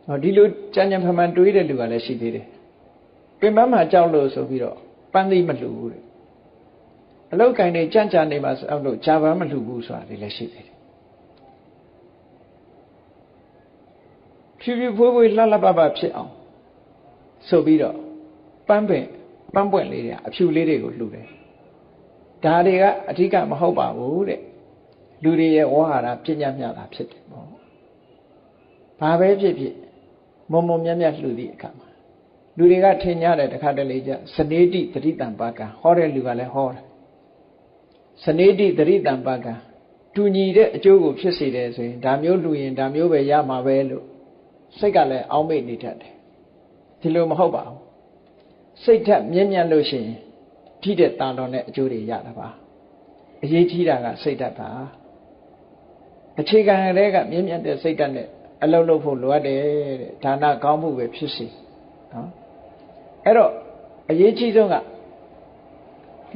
ဟောဒီလိုကြမ်းကြမ်းဖမ်းဖမ်းတွေးတဲ့လူကလည်းရှိသေးတယ်ပင်ပန်းမှာကြောက်လို့ဆိုပြီးတော့ပန်းသီးမလှူဘူးတဲ့အလောက်ကင်တွေကြံ့ကြာနေမှာဆိုလို့ဂျာပန်မလှူဘူးဆိုတာလည်းရှိသေးတယ်ဖြူဖြူဖွေးဖွေးလှလှပပဖြစ်အောင်ဆိုပြီးတော့ပန်းပွင့်လေးတွေအဖြူလေးတွေကိုလှူတယ်ဒါတွေကအဓိကမဟုတ်ပါဘူးတဲ့လူတွေရဲ့ဝါဟာရပညာမျှတာဖြစ်တယ်ပေါ့ဘာပဲဖြစ်ဖြစ်မုံမြတ်လှူသည့်အခါမှာလူတွေကထင်ကြတယ်တခါတလေကျစနေတိတတိတံပါကံဟောတဲ့လူကလည်းဟောတယ်စနေတိတတိတံပါကံတူညီတဲ့အကျိုးကိုဖြစ်စေတယ်ဆိုရင်ဒါမျိုးလှူရင်ဒါမျိုးပဲရမှာပဲလို့စိတ်ကလည်းအောင်းမိတ်နေတတ်တယ်ဒီလိုမဟုတ်ပါဘူးစိတ်ထက်မြင့်မြတ်လို့ရှိရင်ထိတဲ့တာတော်နဲ့အကျိုးတွေရတာပါအရေးကြီးတာကစိတ်ဓာတ်ပါအခြေခံတွေကမြင့်မြတ်တဲ့စိတ်ဓာတ်နဲ့အလုပ်လုပ်ဖို့လိုအပ်တယ်တဲ့ဒါနကောင်းမှုပဲဖြစ်စီနော်အဲ့တော့အရေးကြီးဆုံးက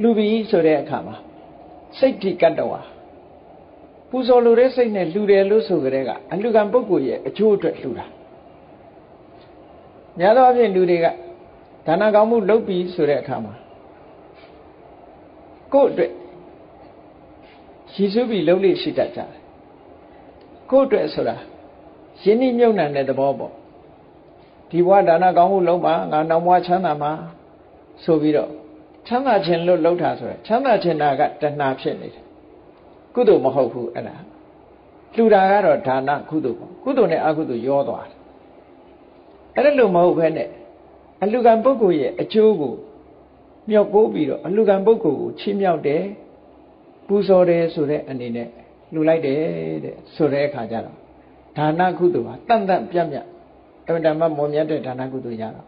လှူပြီးဆိုတဲ့အခါမှာစိတ်တိကတ္တဝါပူဇော်လိုတဲ့စိတ်နဲ့လှူတယ်လို့ဆိုကြတဲ့ကအလှူခံပုဂ္ဂိုလ်ရဲ့အကျိုးအတွက်လှူတာများသောအားဖြင့်လူတွေကဒါနကောင်းမှုလုပ်ပြီးဆိုတဲ့အခါမှာ ကိုယ့်အတွက်ရည်စူးပြီးလုပ်လို့ရှိတတ်ကြတယ်ကိုယ့်အတွက်ဆိုတာယဉ်နှိမ့်မြုပ်နှံတဲ့သဘောပေါ့ဒီဘဝဒါနကောင်းမှုလုံးပါငါနောက်ဘဝချမ်းသာမှာဆိုပြီးတော့ချမ်းသာခြင်းလို့လှုပ်တာဆိုရယ်ချမ်းသာခြင်းတာကတဏှာဖြစ်နေတယ်ကုသိုလ်မဟုတ်ဘူးအဲ့ဒါလှူတာကတော့ဒါနကုသိုလ်ပေါ့ကုသိုလ်နဲ့အကုသိုလ်ရောသွားတယ်အဲ့ဒါလို့မဟုတ်ဘဲနဲ့အလှူခံပုဂ္ဂိုလ်ရဲ့အကျိုးကိုမြောက်ပိုးပြီးတော့အလှူခံပုဂ္ဂိုလ်ကိုချီးမြှောက်တယ်ပူဇော်တယ်ဆိုတဲ့အနေနဲ့လှူလိုက်တယ်တဲ့ဆိုတဲ့အခါကျတော့ဒါနကုသိုလ်ဟာတန်တန်ပြတ်ပြတ်အမှန်တမ်းမွန်မြတ်တဲ့ဒါနကုသိုလ်ရတော့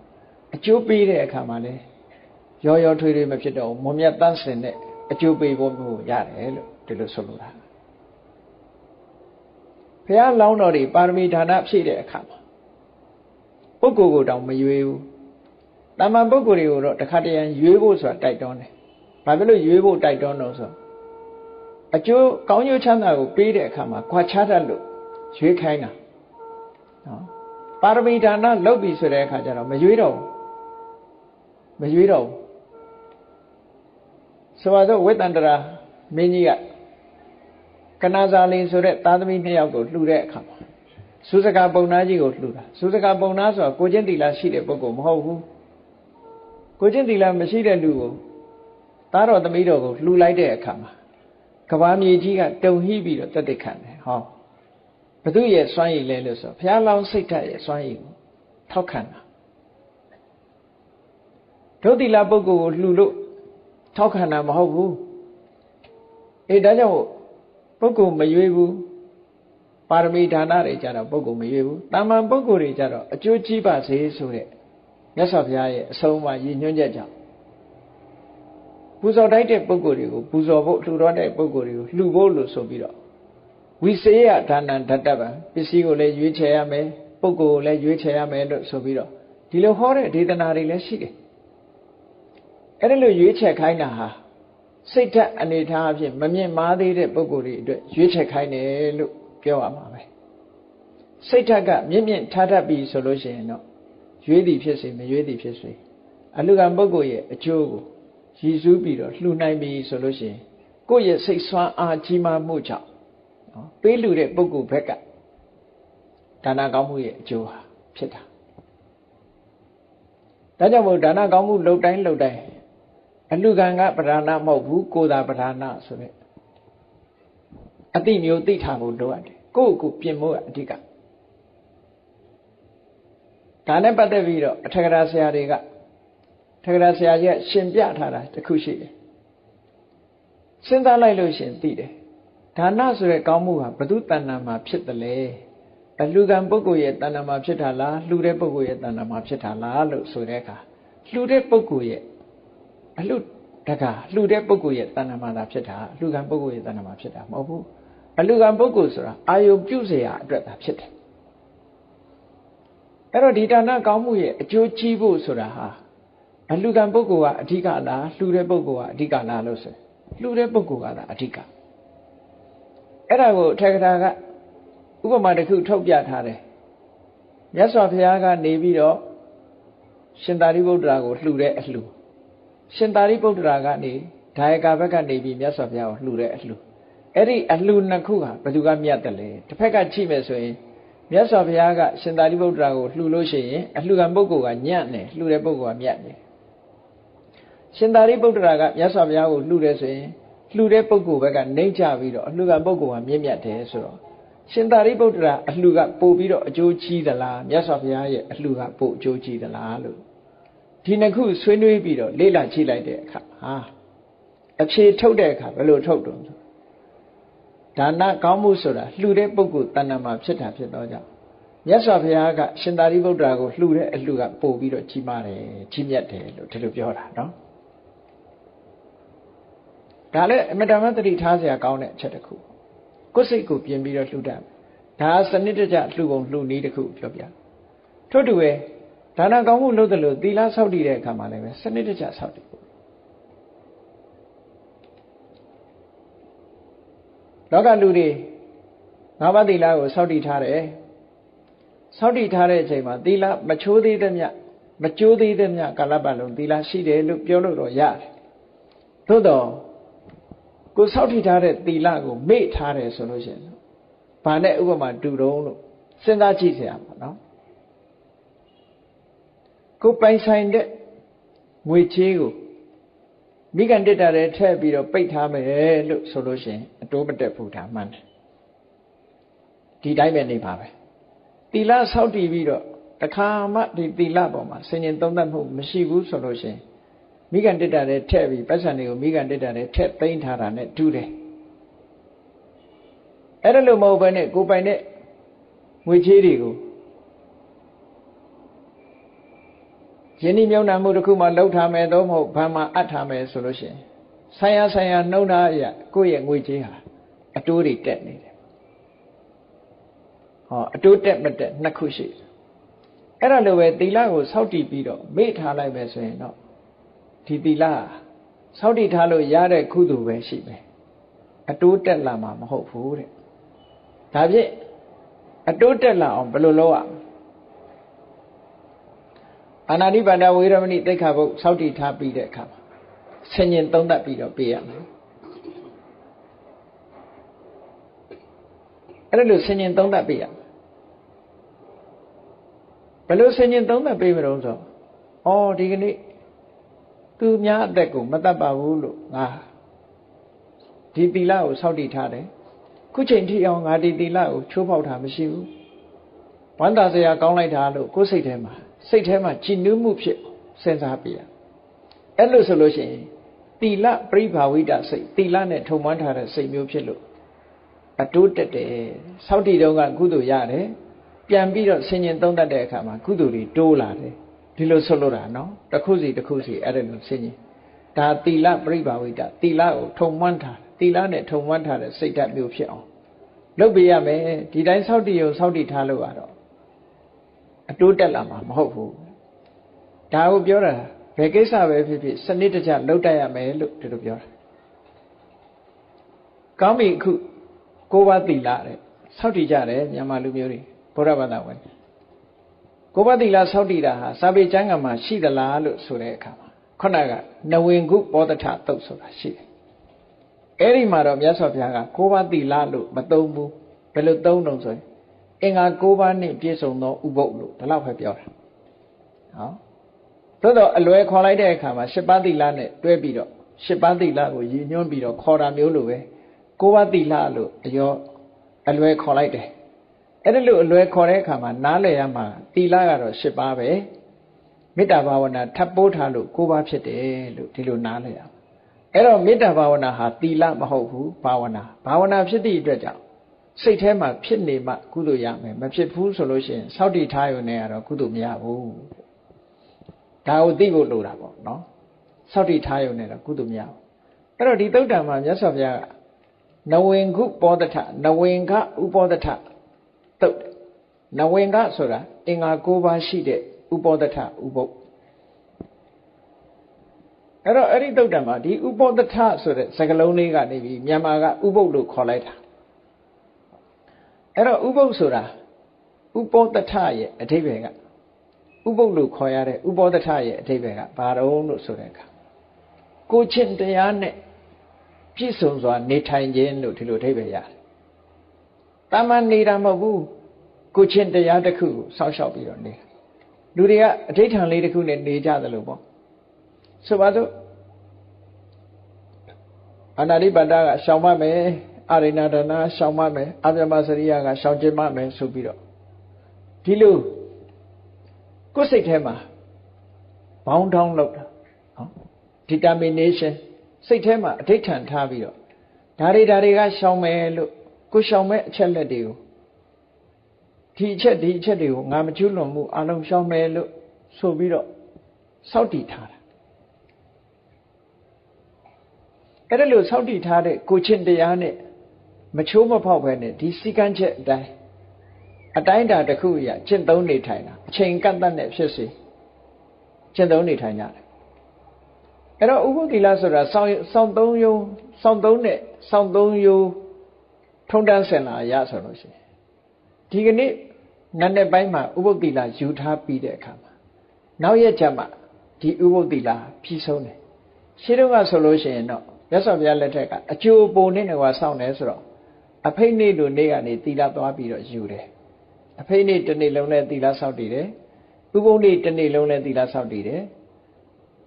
အကျိုးပေးတဲ့အခါမှာလဲရောရောထွေးထွေးမဖြစ်တော့မွန်မြတ်တန့်စင်တဲ့အကျိုးပေးဖို့မျိုးရတယ်လို့ဒီလိုဆိုလိုတာဘုရားလောင်းတော်တွေပါရမီဒါနဖြည့်တဲ့အခါမှာပုဂ္ဂိုလ်ကိုတောင်မရွေးဘူးတမန်ပုဂ္ဂိုလ်တွေကိုတော့တခါတရံရွေးဖို့ဆိုတာတိုက်တွန်းတယ်ဘာဖြစ်လို့ရွေးဖို့တိုက်တွန်းတော့ဆိုအကျိုးကောင်းကျိုးချမ်းသာကိုပေးတဲ့အခါမှာခွာခြားတတ်လို့ရွေးခိုင်းတာနော်ပါရမီဒါနလုပ်ပြီဆိုတဲ့အခါကျတော့မရွေးတော့ဘူးဆိုတော့ဝိတ္တန္တရာမင်းကြီးကကနာဇာလီဆိုတဲ့သားသမီး2ယောက်ကိုလှူတဲ့အခါမှာသုစကာပုံနာကြီးကိုလှူတာသုစကာပုံနာဆိုတာကိုချင်းတီလာရှိတဲ့ပုဂ္ဂိုလ်မဟုတ်ဘူးကိုချင်းတီလာမရှိတဲ့လူကိုသားတော်သမီးတော်ကိုလှူလိုက်တဲ့အခါမှာကဘာမြေကြီးကတုန်ဟိပြီးတော့တက်တက်ခံတယ်ဟောဘသူရဲ့စွမ်းရည်လဲလို့ဆိုဘုရားလောင်းစိတ်ဓာတ်ရဲ့စွမ်းရည်ကိုထောက်ခံတာဒုတိလပုဂ္ဂိုလ်ကိုလှူလို့ထောက်ခံတာမဟုတ်ဘူးဒါကြောင့်ပုဂ္ဂိုလ်မရွေးဘူးပါရမီဒါနတွေကြတော့ပုဂ္ဂိုလ်မရွေးဘူးတာမန်ပုဂ္ဂိုလ်တွေကြတော့အကျိုးကြီးပါစေဆိုတဲ့မြတ်စွာဘုရားရဲ့အဆုံးအမရည်ညွှန်းချက်ကြောင့်ပူဇော်တိုက်တဲ့ပုဂ္ဂိုလ်တွေကိုပူဇော်ဖို့လှူတော်တဲ့ပုဂ္ဂိုလ်တွေကိုလှူဖို့လို့ဆိုပြီးတော့ဝိစေယဒါနံဓတ္တပံပစ္စည်းကိုလည်းရွေးချယ်ရမယ်ပုဂ္ဂိုလ်ကိုလည်းရွေးချယ်ရမယ်လို့ဆိုပြီးတော့ဒီလိုဟောတဲ့ဒေသနာတွေလည်းရှိတယ်အဲ့ဒါလို့ရွေးချယ်ခိုင်းတာဟာစိတ်ဓာတ်အနေထားအဖြစ်မမြင့်မားသေးတဲ့ပုဂ္ဂိုလ်တွေအတွက်ရွေးချယ်ခိုင်းတယ်လို့ပြောရမှာပဲစိတ်ဓာတ်ကမြင့်မြင့်ထားတတ်ပြီဆိုလို့ရှိရင်တော့ရွေးသည်ဖြစ်စေမရွေးသည်ဖြစ်စေအလှူခံပုဂ္ဂိုလ်ရဲ့အကျိုးကိုရည်စူးပြီးတော့လှူနိုင်ပြီဆိုလို့ရှိရင်ကိုယ့်ရဲ့စိတ်ဆွမ်းအားကြီးမားမှုကြောင့်ပေးလှူတဲ့ပုဂ္ဂိုလ်ဘက်ကဒါနကောင်းမှုရဲ့အကျိုးဟာဖြစ်တာဒါကြောင့်မို့ဒါနကောင်းမှုလုပ်တိုင်းအလှူခံကပဓာနမဟုတ်ဘူးကိုယ်သာပဓာနဆိုတဲ့အတိမျိုးသိထားဖို့လိုအပ်တယ်ကိုယ့်ကိုပြင်ဖို့အဓိကဒါနဲ့ပတ်သက်ပြီးတော့အထက်ကရာဆရာတွေကထက်ကရာဆရာကြီးကရှင်ပြထားတာတစ်ခုရှိတယ်စဉ်းစားလိုက်လို့ရှင်သိတယ်ဒါနဆိုတဲ့ကောင်းမှုဟာဘု து တဏ္ဍာမှာဖြစ်တယ်လေအလှူခံပုဂ္ဂိုလ်ရဲ့တဏ္ဍာမှာဖြစ်တာလားလှူတဲ့ပုဂ္ဂိုလ်ရဲ့တဏ္ဍာမှာဖြစ်တာလားလို့ဆိုတဲ့အခါလှူတဲ့ပုဂ္ဂိုလ်ရဲ့အလှတကလှူတဲ့ပုဂ္ဂိုလ်ရဲ့တဏ္ဍာမှာသာဖြစ်တာအလှူခံပုဂ္ဂိုလ်ရဲ့တဏ္ဍာမှာဖြစ်တာမဟုတ်ဘူးအလှူခံပုဂ္ဂိုလ်ဆိုတာအာယုပြုเสียအတွက်သာဖြစ်တယ်အဲ့တော့ဒီဒါနကောင်းမှုရဲ့အကျိုးကြီးဖို့ဆိုတာဟာအလှူခံပုဂ္ဂိုလ်ကအဓိကလားလှူတဲ့ပုဂ္ဂိုလ်ကအဓိကလားလို့ဆိုလှူတဲ့ပုဂ္ဂိုလ်ကသာအဓိကအဲ့ဒါကိုထေရကဥပမာတစ်ခုထုတ်ပြထားတယ်မြတ်စွာဘုရားကနေပြီးတော့ရှင်သာရိပုတ္တရာကိုလှူတဲ့အလှူရှင်သာရိပုတ္တရာကနေဒါယကဘက်ကနေပြီးမြတ်စွာဘုရားကိုလှူတဲ့အလှူအဲ့ဒီအလှူနှစ်ခုဟာဘယ်သူကမြတ်တယ်လဲတစ်ဖက်ကကြည့်မယ်ဆိုရင်မြတ်စွာဘုရားကရှင်သာရိပုတ္တရာကိုလှူလို့ရှိရင်အလှူခံပုဂ္ဂိုလ်ကညံ့တယ်လှူတဲ့ပုဂ္ဂိုလ်ကမြတ်တယ်ရှင်သာရိပုတ္တရာကမြတ်စွာဘုရားကိုလှူတယ်ဆိုရင်လှူတဲ့ပုဂ္ဂိုလ်ဘက်ကနှိမ့်ချပြီးတော့အလှူခံပုဂ္ဂိုလ်ကမြင့်မြတ်တယ်ဆိုတော့ရှင်သာရိပုတ္တရာအလှူကပို့ပြီးတော့အကျိုးကြီးသလားမြတ်စွာဘုရားရဲ့အလှူကပို့အကျိုးကြီးသလားလို့ဒီနှစ်ခုဆွေးနွေးပြီးတော့လေ့လာကြည့်လိုက်တဲ့အခါအဖြေထုတ်တဲ့အခါဘယ်လိုထုတ်တုံးဆိုဒါနကောင်းမှုဆိုတာလှူတဲ့ပုဂ္ဂိုလ်တဏ္ဍာမှာဖြစ်တာဖြစ်တော့ကြောင့်မြတ်စွာဘုရားကရှင်သာရိပုတ္တရာကိုလှူတဲ့အလှူကပို့ပြီးတော့ကြီးမားတယ်ကြီးမြတ်တယ်လို့ဒီလိုပြောတာနော်ဒါလည်းအမြဲတမ်းသတိထားစရာကောင်းတဲ့အချက်တစ်ခုကိုယ်စိတ်ကိုပြင်ပြီးတော့လှူတတ်ဒါစနစ်တကျလှူပုံလှူနည်းတစ်ခုပြောပြထို့တူပဲဒါနကောင်းမှုလုပ်တယ်လို့သီလဆောက်တည်တဲ့အခါမှာလည်းပဲစနစ်တကျဆောက်တည်ဖို့လောကလူတွေငါးပါးသီလကိုဆောက်တည်ထားတယ်ဆောက်တည်ထားတဲ့အချိန်မှာသီလမချိုးသေးတဲ့မြတ်မကျိုးသေးတဲ့မြတ်ကာလပတ်လုံးသီလရှိတယ်လို့ပြောလို့တော့ရတယ်သို့တော့ ကိုစောင့်ထိထားတဲ့သီလကိုမေ့ထားတယ်ဆိုလို့ရှိရင်ဘာနဲ့ဥပမာတူတုံးလို့စဉ်းစားကြည့်เสียပါနော်ကိုပိုင်ဆိုင်တဲ့ငွေချေးကိုမိကန်တက်တာတွေထည့်ပြီးတော့ပိတ်ထားမယ်လို့ဆိုလို့ရှိရင်အတိုးမတက်ဘူးဒါမှန်တယ်ဒီတိုင်းပဲနေပါပဲသီလစောင့်တည်ပြီးတော့တခါမှဒီသီလပေါ်မှာဆင်ញင်သုံးသပ်မှုမရှိဘူးဆိုလို့ရှိရင်မိကန်တက်တာတွေထည့်ပြီးပတ်စံတွေကိုမိကန်တက်တာတွေထည့်သိမ်းထားတာနဲ့တူတယ်အဲ့ဒါလို့မဟုတ်ဘဲနဲ့ကိုပိုင်တဲ့ငွေချေးတွေကိုယင်းဒီမြုံနာမှုတစ်ခုမှလှုပ်ထားမယ်တော့မဟုတ်ဘာမှအပ်ထားမယ်ဆိုလို့ရှိရင်ဆိုင်ရာနှုံထားရကိုယ့်ရဲ့ငွေချေးဟာအတိုးတွေတက်နေတယ်ဟောအတိုးတက်မတက်နှစ်ခုရှိတယ်အဲ့ဒါလိုပဲသီလကိုစောင့်တည်ပြီးတော့မေ့ထားလိုက်မယ်ဆိုရင်တော့ဒီသီလစောင့်တည်ထားလို့ရတဲ့ကုသိုလ်ပဲရှိမယ်အတိုးတက်လာမှာမဟုတ်ဘူးတဲ့ဒါဖြင့်အတိုးတက်လာအောင်ဘယ်လိုလုပ်ရမလဲအာနာတိပါဒဝေရမဏိသိက္ခာပုဒ်စောင့်တည်ထားပြီးတဲ့အခါမှာဆင်ញင်သုံးသပ်ပြီးတော့ပေးရမယ်အဲ့ဒါလို့ဆင်ញင်သုံးသပ်ပေးရမယ်ဘယ်လိုဆင်ញင်သုံးသပ်ပေးမလို့ဆိုဒီကနေ့သူများအသက်ကိုမတတ်ပါဘူးလို့ငါဒီသီလကိုစောင့်တည်ထားတယ်ခုချိန်ထိအောင်ငါဒီသီလကိုချိုးဖောက်တာမရှိဘူးဝမ်းသာစရာကောင်းလိုက်တာလို့ကိုယ်စိတ်ထဲမှာကြည်နူးမှုဖြစ်စဉ်းစားပြရအဲ့လိုဆိုလို့ရှိရင်သီလပရိဘာဝိတစိတ်သီလနဲ့ထုံမွမ်းထားတဲ့စိတ်မျိုးဖြစ်လို့အတိုးတက်တယ်စောင့်တည်တော့ကကုသိုလ်ရတယ်ပြန်ပြီးတော့ဆင်ញင်သုံးတတ်တဲ့အခါမှာကုသိုလ်တွေတိုးလာတယ်ဒီလိုဆိုလို့တာနော်တစ်ခုစီအဲ့ဒါလိုဆင်ញင်ဒါသီလပရိဘာဝိတသီလကိုထုံမွမ်းထားသီလနဲ့ထုံမွမ်းထားတဲ့စိတ်ဓာတ်မျိုးဖြစ်အောင်လုပ်ပေးရမယ်ဒီတိုင်းစောင့်တည်ထားလို့ကတော့အတိုးတက်လာမှာမဟုတ်ဘူးဒါကိုပြောတာဘယ်ကိစ္စပဲဖြစ်ဖြစ်စနစ်တကျလုပ်တတ်ရမယ်လို့ဒီလိုပြောတာကောင်းပြီအခု9ပါးသီလတဲ့စောင့်တည်ကြတယ်မြန်မာလူမျိုးတွေဘုရားဘာသာဝင်9ပါးသီလစောင့်တည်တာဟာစာပေကျမ်းဂန်မှာရှိသလားလို့ဆိုတဲ့အခါမှာခုနကနဝင်ကုပောတထတုတ်ဆိုတာရှိတယ်အဲ့ဒီမှာတော့မြတ်စွာဘုရားက9ပါးသီလလို့မသုံးဘူးဘယ်လိုသုံးတော့ဆိုရင်အင်္ဂါ9ပါးနဲ့ပြည့်စုံသောဥပုပ်လို့ဒီလောက်ပဲပြောတာသို့တော့အလွယ်ခေါ်လိုက်တဲ့အခါမှာ10ပါးသီလနဲ့တွဲပြီးတော့10ပါးသီလကိုရည်ညွှန်းပြီးတော့ခေါ်တာမျိုးလိုပဲ9ပါးသီလလို့အလွယ်ခေါ်လိုက်တယ်အဲ့ဒါလို့အလွယ်ခေါ်တဲ့အခါမှာနားလည်ရမှာသီလကတော့10ပါးပဲမေတ္တာဘာဝနာထပ်ပိုးထားလို့9ပါးဖြစ်တယ်လို့ဒီလိုနားလည်ရအဲ့တော့မေတ္တာဘာဝနာဟာသီလမဟုတ်ဘူးဘာဝနာဖြစ်သည့်အတွက်ကြောင့်စိတ်ထဲမှာဖြစ်နေမှကုသိုလ်ရမယ်မဖြစ်ဘူးဆိုလို့ရှိရင်စောင့်တည်ထားရုံနဲ့ကတော့ကုသိုလ်မရဘူးဒါကိုသိဖို့လိုတာပေါ့နော်စောင့်တည်ထားရုံနဲ့တော့ကုသိုလ်မရဘူးအဲ့တော့ဒီသုတ္တံမှာမြတ်စွာဘုရားကနဝင်ကုပောတထနဝင်ကဥပောတထသုတ်နဝင်ကဆိုတာအင်္ဂါ9ပါးရှိတဲ့ဥပောတထဥပုပ်အဲ့တော့အဲ့ဒီသုတ္တံမှာဒီဥပောတထဆိုတဲ့စကားလုံးလေးကနေပြီးမြန်မာကဥပုပ်လို့ခေါ်လိုက်တာအဲ့တော့ဥပုပ်ဆိုတာဥပောတထရဲ့အဓိပ္ပာယ်ကဥပုပ်လို့ခေါ်ရတဲ့ဥပောတထရဲ့အဓိပ္ပာယ်ကဘာတော့လို့ဆိုတဲ့အခါကိုချင်းတရားနဲ့ပြည့်စုံစွာနေထိုင်ခြင်းလို့ဒီလိုအဓိပ္ပာယ်ရတယ်။တာမန်နေတာမဟုတ်ဘူးကိုချင်းတရားတစ်ခုကိုစောင့်ရှောက်ပြီးတော့နေတာလူတွေကအဋိဌာန်လေးတစ်ခုနဲ့နေကြတယ်လို့ပေါ့ဆိုပါစို့အာနာတိပါဒကရှောင်မမယ်အာရိဏဒါနရှောင်မမယ်အပြမစရိယကရှောင်ကျင်မမယ်ဆိုပြီးတော့ဒီလိုကိုယ်စိတ်ထဲမှာဘောင်းထောင်းလောက်တာနော် determination စိတ်ထဲမှာအဋိဌာန်ထားပြီးတော့ဒါတွေကရှောင်မယ်လို့ကိုရှောင်မဲ့အချက်လက်တွေကိုဒီအချက်တွေကိုငါမကျွလွန်မှုအလုံးရှောင်မယ်လို့ဆိုပြီးတော့စောင့်တည်ထားတာအဲ့ဒါလို့စောင့်တည်ထားတဲ့ကိုချင်းတရားနဲ့မချိုးမဖောက်ပဲနဲ့ဒီစီကံချက်အတိုင်းတာတစ်ခုအရာကျင့်သုံးနေထိုင်တာအချိန်ကန့်သတ်နဲ့ဖြစ်စေကျင့်သုံးနေထိုင်ကြတယ်အဲ့တော့ဥပုသ္တိလဆိုတာစောင့်သုံးယုံထုံတန်းစင်လာရဆိုလို့ရှိရင်ဒီကနေ့နတ်နဲ့ပိုင်းမှာဥပုသ္တိလယူထားပြီးတဲ့အခါမှာနောက်ရက်ကျမှဒီဥပုသ္တိလပြီးဆုံးတယ်ရှင်းတော့ကဆိုလို့ရှိရင်တော့ ရသော်ဗျာလက်ထက်ကအကျိုးပုံနဲ့ကွာစောင့်နေဆိုတော့အဖိတ်နေ့လိုနေ့ကနေသီလသွားပြီးတော့ယူတယ်အဖိတ်နေ့တစ်နေ့လုံးနဲ့သီလဆောက်တည်တယ်ဥပုပ်နေ့တစ်နေ့လုံးနဲ့သီလဆောက်တည်တယ်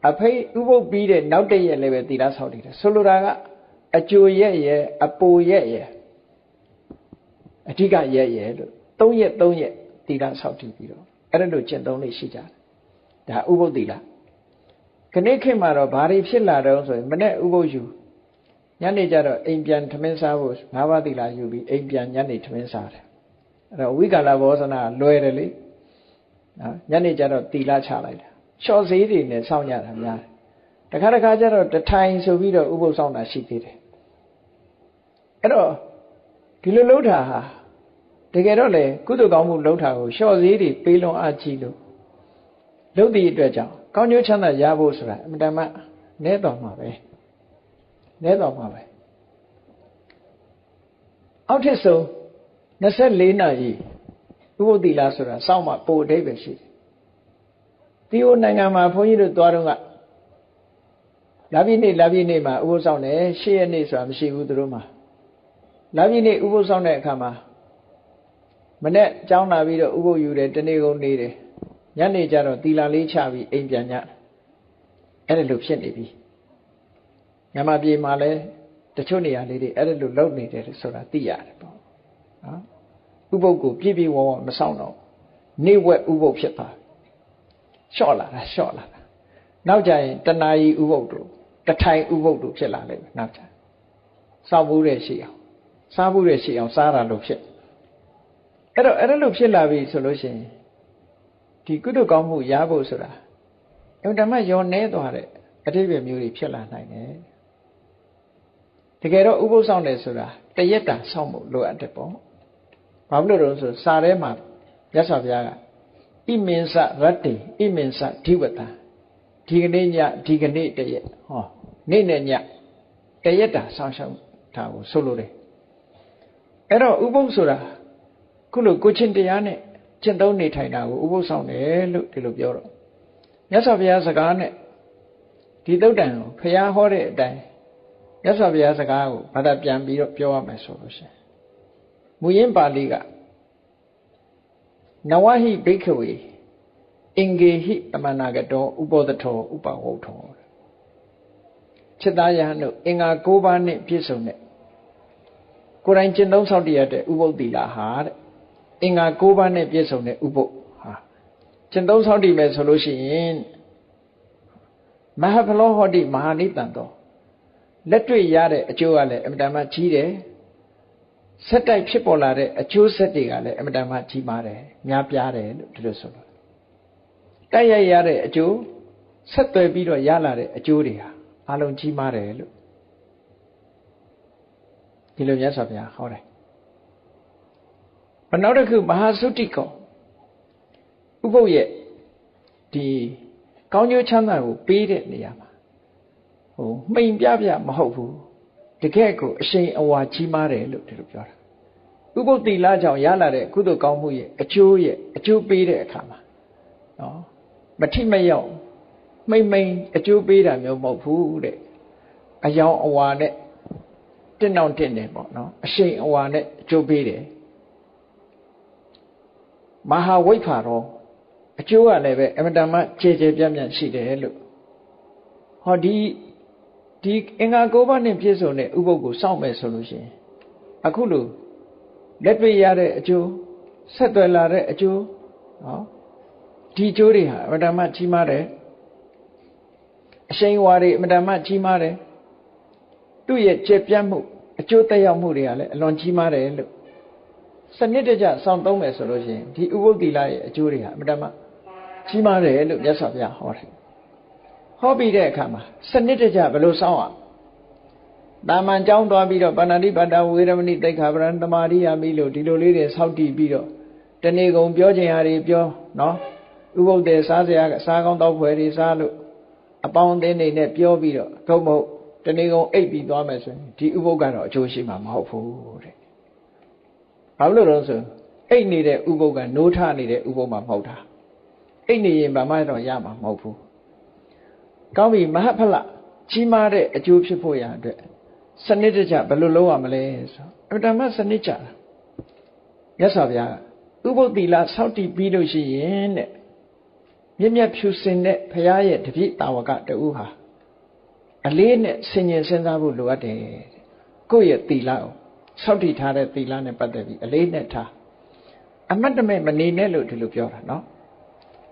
အဖိတ်ဥပုပ်ပြီးတဲ့နောက်တစ်ရက်လည်းပဲသီလဆောက်တည်တယ်ဆိုလိုတာကအကျိုးရက်ရဲ့အပိုရက်ရဲ့အဓိကရက်ရဲ့လို့3ရက်သီလဆောက်တည်ပြီးတော့အဲ့ဒါလို့ကျင့်သုံးလေးရှိကြတယ်ဒါဥပုပ်သီလခဏခေတ်မှာတော့ဘာတွေဖြစ်လာတော့ဆိုရင်မနေ့ဥပုပ်ယူညနေကျတော့အိမ်ပြန်ထမင်းစားဖို့၅ပါးသီလယူပြီးအိမ်ပြန်ညနေထမင်းစားတယ်အဲ့တော့ဝိကာလဘောဇနာလွယ်တယ်လေနော်ညနေကျတော့သီလချလိုက်တာလျှော့ဈေးတွေနဲ့စောင့်ကြတာများတယ်တခါကျတော့တထိုင်ဆိုပြီးတော့ဥပုပ်ဆောင်တာရှိသေးတယ်အဲ့တော့ဒီလိုလှုပ်တာဟာတကယ်တော့လေကုသိုလ်ကောင်းမှုလှုပ်တာကိုလျှော့ဈေးတွေပေးလွန်အားကြီးလို့လှုပ်သည့်အတွက်ကြောင့်ကောင်းကျိုးချမ်းသာရဖို့ဆိုတာအမှန်တမ်းနည်းတော်မှာပဲအောက်ထစ်ဆုံး24နာရီဥပုပ်သီလဆိုတာစောင့်မှပိုအဓိပ္ပာယ်ရှိတယ်ဒီဟိုနိုင်ငံမှာဘုန်းကြီးတို့သွားတော့ကလာပြည့်နေ့မှာဥပုပ်ဆောင်တယ်10ရက်နေ့ဆိုတာမရှိဘူးသူတို့မှာလာပြည့်နေ့ဥပုပ်ဆောင်တဲ့အခါမှာမနေ့ကျောင်းလာပြီးတော့ဥပုပ်ယူတယ်တနေ့ကုန်နေတယ်ညနေကျတော့သီလလေးချပြီးအိမ်ပြန်ညအဲ့ဒါလိုဖြစ်နေပြီမြန်မာပြည်မှာလည်းတချို့နေရာလေးတွေအဲ့ဒါလိုလုပ်နေတယ်ဆိုတာသိရတယ်ပေါ့နော်ဥပုပ်ကိုပြည့်ဝမဆောင်တော့နေဝက်ဥပုပ်ဖြစ်သွားလျှော့လာတာနောက်ကျရင်တဏှာကြီးဥပုပ်တို့တထိုင်ဥပုပ်တို့ဖြစ်လာလိမ့်မယ်နောက်ကျစောက်ဘူးတဲ့ရှိအောင်စားဘူးတဲ့ရှိအောင်စားတာလို့ဖြစ်အဲ့တော့အဲ့လိုဖြစ်လာပြီဆိုလို့ရှိရင်ဒီကုသိုလ်ကောင်းမှုရဖို့ဆိုတာအမှန်တမ်းရောနေသွားတဲ့အဓိပ္ပာယ်မျိုးတွေဖြစ်လာနိုင်တယ်တကယ်တော့ဥပုပ်ဆောင်တယ်ဆိုတာတရက်တာစောင့်ဖို့လိုအပ်တယ်ပေါ့ဘာလို့လဲဆိုစာထဲမှာမြတ်စွာဘုရားကဣမင်္စရတ္တိဣမင်္စဓိဝတံဒီကနေ့ညဒီကနေ့တရက်ဟောနေ့နဲ့ညတရက်တာစောင့်ရှောက်တာကိုဆိုလိုတယ်အဲ့တော့ဥပုပ်ဆိုတာခုလိုကိုချင်းတရားနဲ့ကျင့်သုံးနေထိုင်တာကိုဥပုပ်ဆောင်တယ်လို့ဒီလိုပြောတော့မြတ်စွာဘုရားစကားနဲ့ဒီသုတ်တန်ကိုဘုရားဟောတဲ့အတိုင်းမြတ်စွာဘုရားစကားကိုဘာသာပြန်ပြီးတော့ပြောရမယ်ဆိုလို့ရှိရင်မူရင်းပါဠိကနဝဟိဘိက္ခဝေအင်္ဂေဟိတမနာကတောဥပောဒထောဥပဝုထောจิตသားယဟန်တို့အင်္ဂါ9ပါးနဲ့ပြည့်စုံတဲ့ကိုယ်တိုင်ကျင့်သုံးဆောက်တည်ရတဲ့ဥပုပ်သီလဟာတဲ့အင်္ဂါ9ပါးနဲ့ပြည့်စုံတဲ့ဥပုပ်ဟာကျင့်သုံးဆောက်တည်မယ်ဆိုလို့ရှိရင်မဟာဖလောဟောတိမဟာနိတံတော်လက်တွေ့ရတဲ့အကျိုးကလည်းအမှန်တမ်းကြီးတယ်ဆက်တိုက်ဖြစ်ပေါ်လာတဲ့အကျိုးဆက်တွေကလည်းအမှန်တမ်းကြီးမားတယ်များပြားတယ်လို့ဒီလိုဆိုလို့တိုက်ရိုက်ရတဲ့အကျိုးဆက်သွယ်ပြီးတော့ရလာတဲ့အကျိုးတွေဟာအလုံးကြီးမားတယ်လို့ဒီလိုမြတ်စွာဘုရားဟောတယ်နောက်တစ်ခုမဟာသုတိကောဥပုပ်ရဲ့ဒီကောင်းကျိုးချမ်းသာကိုပေးတဲ့နေရာမှာမှိန်ပြမဟုတ်ဘူးတကယ်ကိုအရှိန်အဝါကြီးမားတယ်လို့ဒီလိုပြောတာဥပုပ်သီလကြောင့်ရလာတဲ့ကုသိုလ်ကောင်းမှုရဲ့အကျိုးပေးတဲ့အခါမှာနော်မထိမရောက်မှိန်အကျိုးပေးတာမျိုးမဟုတ်ဘူးတဲ့အယောင်အဝါနဲ့တင့်အောင်တင့်တယ်ပေါ့နော်အရှိန်အဝါနဲ့အကျိုးပေးတယ်မဟာဝိဖ္ဖာရောအကျိုးကလည်းပဲအမတန်မှခြေပြန့်ရှိတယ်လို့ဟောဒီအင်္ဂါ9ပါးနဲ့ပြည့်စုံတဲ့ဥပုပ်ကိုစောင့်မယ်ဆိုလို့ရှိရင်အခုလိုလက်တွေ့ရတဲ့အကျိုးဆက်သွယ်လာတဲ့အကျိုးနော်ဒီအကျိုးတွေဟာအမတန်မှကြီးမားတယ်အရှိန်ဝါတွေအမတန်မှကြီးမားတယ်သူ့ရဲ့ခြေပြန့်မှုအကျိုးသက်ရောက်မှုတွေကလည်းအလွန်ကြီးမားတယ်လို့စနစ်တကျစောင့်သုံးမယ်ဆိုလို့ရှိရင်ဒီဥပုပ်သီလရဲ့အကျိုးတွေဟာအမှန်တမ်းကြီးမားတယ်လို့မြတ်စွာဘုရားဟောတယ်ဟောပြီးတဲ့အခါမှာစနစ်တကျဘယ်လိုစောင့်ရတာမန်ကြောင်းသွားပြီးတော့ပါဏာတိပါဒဝေရမဏိတိခါပရံတမာရိယာမိလို့ဒီလိုလေးတွေစောင့်တည်ပြီးတော့တနေ့ကုန်ပြောခြင်းဟာတွေပြောနော်ဥပုပ်တဲ့စားစရာစားကောင်းတောက်ဖွယ်တွေစားလို့အပေါင်းအသင်းတွေနဲ့ပြောပြီးတော့ထုတ်မဟုတ်တနေ့ကုန်အိပ်ပြီးသွားမယ်ဆိုရင်ဒီဥပုပ်ကတော့အကျိုးရှိမှာမဟုတ်ဘူးတဲ့ဘာလို့လဲဆိုအိတ်နေတဲ့ဥပုပ်ကနိုးထနေတဲ့ဥပုပ်မှမဟုတ်တာအိတ်နေရင်ဘာမှတော့ရမှာမဟုတ်ဘူးကောင်းပြီမဟဖလ ကြီးမားတဲ့အကျိုးဖြစ်ဖို့ရအတွက်စနစ်တကျဘယ်လိုလုပ်ရမလဲဆိုအမှန်တမ်းစနစ်ကျတာမြတ်စွာဘုရားဥပုသ်သီလစောင့်တည်ပြီးလို့ရှိရင်တဲ့မြင့်မြတ်ဖြူစင်တဲ့ဘုရားရဲ့တပည့်တာဝကတူဟာအလေးနဲ့ဆင်ញင်စဉ်းစားဖို့လိုအပ်တယ်ကိုယ့်ရဲ့သီလကိုစောင့်တည်ထားတဲ့သီလနဲ့ပတ်သက်ပြီးအလေးနဲ့ထားအမတ်တမဲ့မနေနဲ့လို့ဒီလိုပြောတာနော်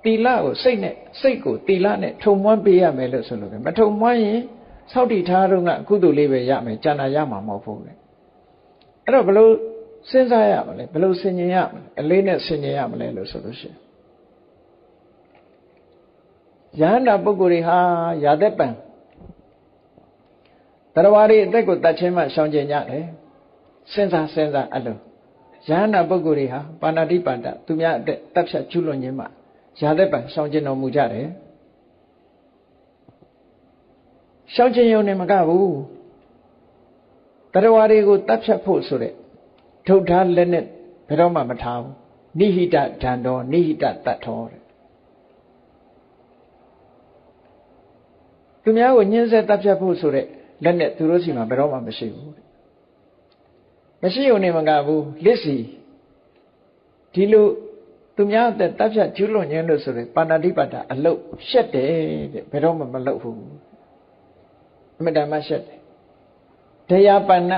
သီလကိုစိတ်ကိုသီလနဲ့ထုံမွမ်းပေးရမယ်လို့ဆိုလို့ပဲမထုံမွမ်းရင်စောင့်တည်ထားတော့ကကုသိုလ်လေးပဲရမယ်ကျန်တာရမှာမဟုတ်ဘူးလေအဲ့တော့ဘယ်လိုစဉ်းစားရမလဲဘယ်လိုဆင်ញင်ရမလဲအလေးနဲ့ဆင်ញင်ရမလဲလို့ဆိုလို့ရှိရင်ယန္တာပုဂ္ဂိုလ်တွေဟာယာသက်ပံတရားဝါတွေအသက်ကိုတတ်ခြင်းမှရှောင်ကျင်ကြတယ်စဉ်းစားအဲ့လိုယန္တာပုဂ္ဂိုလ်တွေဟာပါဏာတိပါဒသူများအသက်တပ်ဖြတ်ကျူးလွန်ခြင်းမှယာသက်ပံရှောင်ကျင်တော်မူကြတယ်ရှောင်ကျင်ရုံနဲ့မကဘူးတရားဝါတွေကိုတပ်ဖြတ်ဖို့ဆိုတဲ့ထုတ်ထားလက်နဲ့ဘယ်တော့မှမထားဘူးနိဟိတဒန္တောနိဟိတတတ်ထောတဲ့သူများကိုညှင်းဆဲတပ်ဖြတ်ဖို့ဆိုတဲ့လက်နဲ့သူတို့စီမှာဘယ်တော့မှမရှိဘူးမရှိုံနဲ့မကဘူးလစ်စီဒီလိုသူများအသက်တပ်ဖြတ်ကျူးလွန်ခြင်းလို့ဆိုတဲ့ပါဏာတိပါဒအလုတ်ရှက်တယ်တဲ့ဘယ်တော့မှမလုပ်ဘူးအမြဲတမ်းရှက်တယ်တရားပဏ္ဏ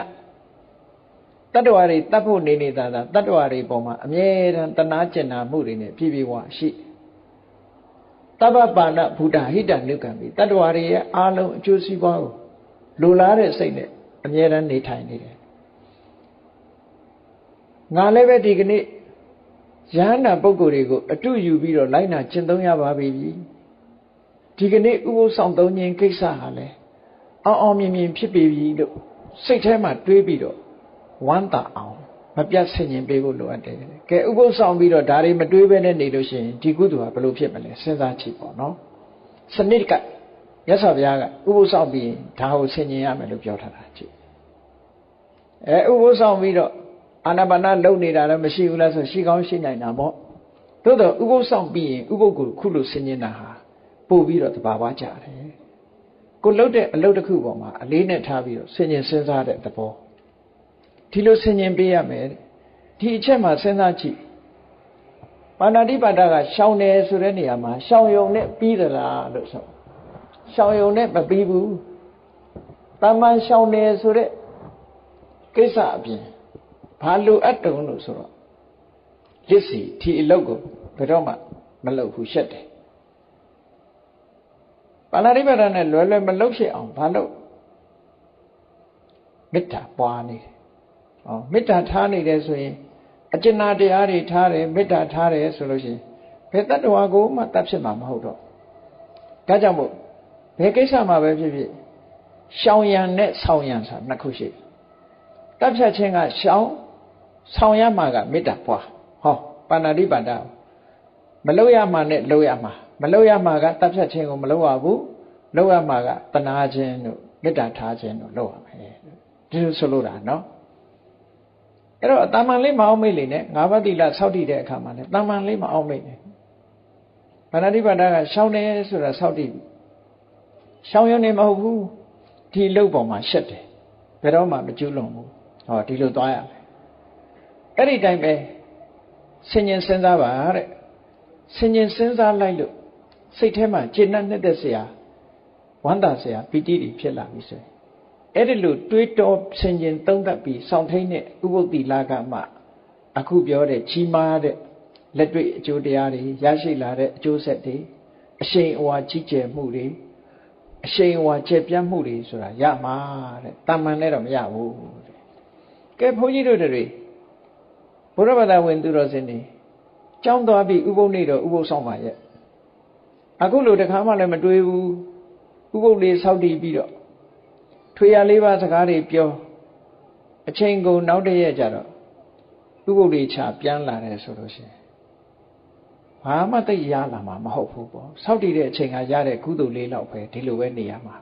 တတ္တဝါတွေတတ်ဖို့နေတာတတ္တဝါတွေပေါ်မှာအမြဲတမ်းတနာကျင်နာမှုတွေနဲ့ပြည့်ပြည့်ဝရှိတပ္ပပါဏဘုဒ္ဓဟိတနုကံပြီတတ္တဝါတွေရဲ့အားလုံးအကျိုးစီးပွားကိုလိုလားတဲ့စိတ်နဲ့အမြဲတမ်းနေထိုင်နေတယ်ငါလည်းပဲဒီကနေ့ယဟန္တာပုဂ္ဂိုလ်တွေကိုအတုယူပြီးတော့လိုက်နာကျင့်သုံးရပါပြီဒီကနေ့ဥပုသ်ဆောင်သုံးခြင်းကိစ္စဟာလဲအောင်မြင်ဖြစ်ပြီလို့စိတ်ထဲမှာတွေးပြီးတော့ဝမ်းသာအောင်မပြတ်ဆင်ញင်ပေးဖို့လိုအပ်တယ်ကဲဥပုသ်ဆောင်ပြီးတော့ဒါတွေမတွေးဘဲနဲ့နေလို့ရှိရင်ဒီကုသိုလ်ဟာဘယ်လိုဖြစ်မလဲစဉ်းစားကြည့်ပေါ့နော်စနစ်ကမြတ်စွာဘုရားကဥပုသ်ဆောင်ပြီးရင်ဒါကိုဆင်ញင်ရမယ်လို့ပြောထားတာကြည့်ဥပုသ်ဆောင်ပြီးတော့အာနာပါနလုပ်နေတာလည်းမရှိဘူးလားဆိုရှိကောင်းရှိနိုင်တာပေါ့သို့တော့ဥပုသ်ဆောင်ပြီးရင်ဥပုသ်ကိုခုလိုဆင်ញင်တာဟာပို့ပြီးတော့တဘာဝကြတယ်ကိုလှုပ်တဲ့အလုပ်တစ်ခုပေါ်မှာအလေးနဲ့ထားပြီးတော့ဆင်ញင်စဉ်းစားတဲ့သဘောဒီလိုဆင်ញင်ပေးရမယ်ဒီအချက်မှာစဉ်းစားကြည့်ပါဏာတိပါဒကရှောင်တယ်ဆိုတဲ့နေရာမှာရှောင်ယုံနဲ့ပြီးသလားလို့ဆိုရှောင်ယုံနဲ့မပြီးဘူးတာမန်ရှောင်တယ်ဆိုတဲ့ကိစ္စအပြင်ဘာလိုအပ်တုံလို့ဆိုတော့လစ်စီဒီအလုပ်ကိုဘယ်တော့မှမလုပ်ဘူးရှက်တယ်ပါဏာတိပါဒနဲ့လွယ်လွယ်မလုပ်ဖြစ်အောင်ဘာလို့မေတ္တာပွားနေတယ်မေတ္တာထားနေတယ်ဆိုရင်အကျဉ်းတရားတွေထားတယ်မေတ္တာထားတယ်ဆိုလို့ရှိရင်ဘယ်တတ္တဝါကိုမှတတ်ဖြစ်မှာမဟုတ်တော့ဒါကြောင့်မို့ဘယ်ကိစ္စမှာပဲဖြစ်ဖြစ်ရှောင်ရံနဲ့ဆောင်ရံဆိုတာနှစ်ခုရှိတယ်တတ်ဖြတ်ခြင်းကရှောင်ဆောင်ရမှာကမေတ္တာပွားပါဏာတိပါဒမလုပ်ရမှာနဲ့လုပ်ရမှာမလုပ်ရမှာကတတ်ဖြတ်ခြင်းကိုမလုပ်ရဘူးလုပ်ရမှာကတနာခြင်းတို့မေတ္တာထားခြင်းတို့လုပ်ရမယ်ဒီလိုဆိုလို့တာနော်အဲ့တော့တာမန်လေးမအောင်မိတ်လေနဲ့ငါးပါးသီလစောင့်တည်တဲ့အခါမှာလည်းတာမန်လေးမအောင်မိတ်နဲ့ပါဏာတိပါဒကရှောင်တယ်ဆိုတာစောင့်တည်ပြီရှောင်ရုံနဲ့မဟုတ်ဘူးဒီအလုပ်ပေါ်မှာရှက်တယ်ဘယ်တော့မှမကျူးလွန်ဘူးဒီလိုသွားရမယ်အဲ့ဒီတိုင်းပဲဆင်ញင်စဉ်းစားပါတဲ့ဆင်ញင်စဉ်းစားလိုက်လို့စိတ်ထဲမှာကျေနပ်တဲ့စရာဝမ်းသာစရာပီတိတွေဖြစ်လာပြီဆိုရင်အဲ့ဒီလိုတွေးတောဆင်ញင်သုံးသပ်ပြီးစောင့်ထိန်တဲ့ဥပုသ်သီလကမှအခုပြောတဲ့ကြီးမားတဲ့လက်တွေ့အကျိုးတရားတွေရရှိလာတဲ့အကျိုးဆက်တွေအရှိန်အဝါကြီးကျယ်မှုတွေအရှိန်အဝါကျယ်ပြန့်မှုတွေဆိုတာရမှာတဲ့တာမန်နဲ့တော့မရဘူးတဲ့ကဲဘုန်းကြီးတို့တွေဘုရားဘာသာဝင်သူတော်စင်တွေကျောင်းသွားပြီးဥပုသ်နေ့တော့ဥပုသ်ဆောင်ပါရဲ့အခုလိုတခါမှလည်းမတွေးဘူးဥပုသ်လေးစောင့်တည်ပြီးတော့ထွေရလေးပါးစကားတွေပြောအချိန်ကုန်နောက်တရက်ကြတော့ဥပုသ်တွေချပြန်လာတယ်ဆိုလို့ရှိရင်ဘာမှသိရလာမှာမဟုတ်ဘူးပေါ့စောင့်တည်တဲ့အချိန်ကရတဲ့ကုသိုလ်လေးလောက်ပဲဒီလိုပဲနေရမှာ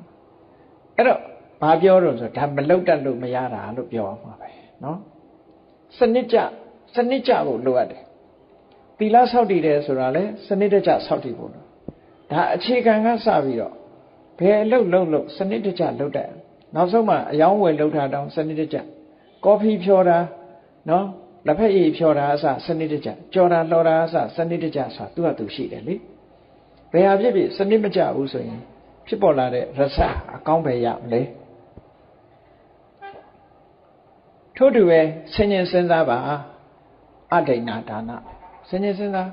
အဲ့တော့ဘာပြောတော့ဆိုဒါမလုတ်တတ်လို့မရတာလို့ပြောအောင်ပါပဲနော်စနစ်ကျဖို့လိုအပ်တယ်သီလစောင့်တည်တယ်ဆိုတာလေစနစ်တကျစောင့်တည်ဖို့လို့ဒါအခြေခံကစပြီးတော့ ဘယ်လှုပ်စနစ်တကျလှုပ်တတ်နောက်ဆုံးမှအယောင်းဝယ်လှုပ်တာတောင်စနစ်တကျကော်ဖီဖြော်တာနော်လက်ဖက်ရည်ဖြော်တာအစစနစ်တကျကြော်တာလှော်တာအစစနစ်တကျဆိုတာသူ့ဟာသူရှိတယ်လေဘယ်ဟာဖြစ်ဖြစ်စနစ်မကျဘူးဆိုရင်ဖြစ်ပေါ်လာတဲ့ရစအကောင်းပဲရမလဲထို့တူပဲဆင်ញင်စဉ်းစားပါအဒိဏဒါနဆင်ញင်စဉ်းစား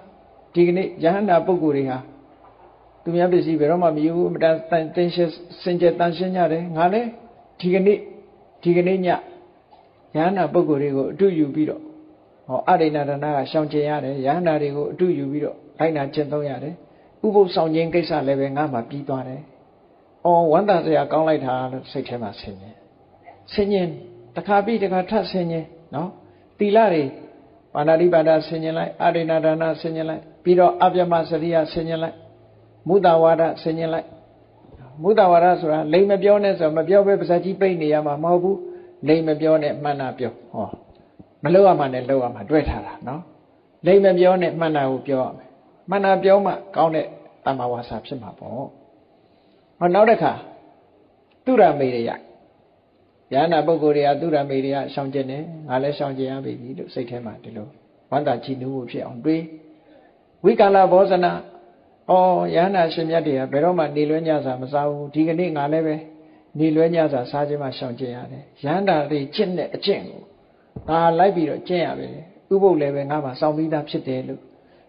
ဒီကနေ့ယဟန္တာပုဂ္ဂိုလ်တွေဟာသူများပစ္စည်းဘယ်တော့မှမယူဘူးအမတန်တင်းရှင်းစင်ကြယ်တန်ရှင်းကြတယ်ငါလည်းဒီကနေ့ညယဟန္တာပုဂ္ဂိုလ်တွေကိုအတူယူပြီးတော့အဒိဏဒါနကရှောင်ကျင်ရတယ်ယဟန္တာတွေကိုအတူယူပြီးတော့လိုက်နာကျင့်သုံးရတယ်ဥပုသ်ဆောင်ခြင်းကိစ္စလည်းပဲငါမှပြီးသွားတယ်ဝမ်းသာစရာကောင်းလိုက်တာလို့စိတ်ထဲမှာဆင်ញင်တခါပြီးတခါထပ်ဆင်ញင်နော်သီလတွေပါဏာတိပါဒဆင်ញင်လိုက်အဒိဏဒါနဆင်ញင်လိုက်ပြီးတော့အပြမစရိယဆင်ញင်လိုက်မုဒ္ဒဝါဒဆင်ញင်လိုက်မုဒ္ဒဝါဒဆိုတာလိမ်မပြောနဲ့ဆိုမပြောပဲပါဇက်ကြီးပိတ်နေရမှာမဟုတ်ဘူးလိမ်မပြောနဲ့မှန်တာပြောမလုပ်ရမှနဲ့လုပ်ရမှာတွေ့ထားတာနော်လိမ်မပြောနဲ့မှန်တာကိုပြောရမယ်မှန်တာပြောမှကောင်းတဲ့တမ္မာဝါစာဖြစ်မှာပေါ့နောက်တစ်ခါသူရမေရိယယန္တာပုဂ္ဂိုလ်တွေကသူရမေရိယရှောင်ကျင်တယ်ငါလည်းရှောင်ကျင်ရပြီလို့စိတ်ထဲမှာဒီလိုဝန္တာကြည်နူးမှုဖြစ်အောင်တွေးဝိကာလဘောဇနာယန္တာရှင်မြတ်တွေကဘယ်တော့မှနေလွဲညစာမစားဘူးဒီကနေ့ငါလည်းပဲနေလွဲညစာစားခြင်းမှရှောင်ကျင်ရတယ်ယန္တာတွေကျင့်တဲ့အကျင့်ကိုငါလိုက်ပြီးတော့ကျင့်ရပဲဥပုပ်လည်းပဲငါမှစောင့်ပြီးသားဖြစ်တယ်လို့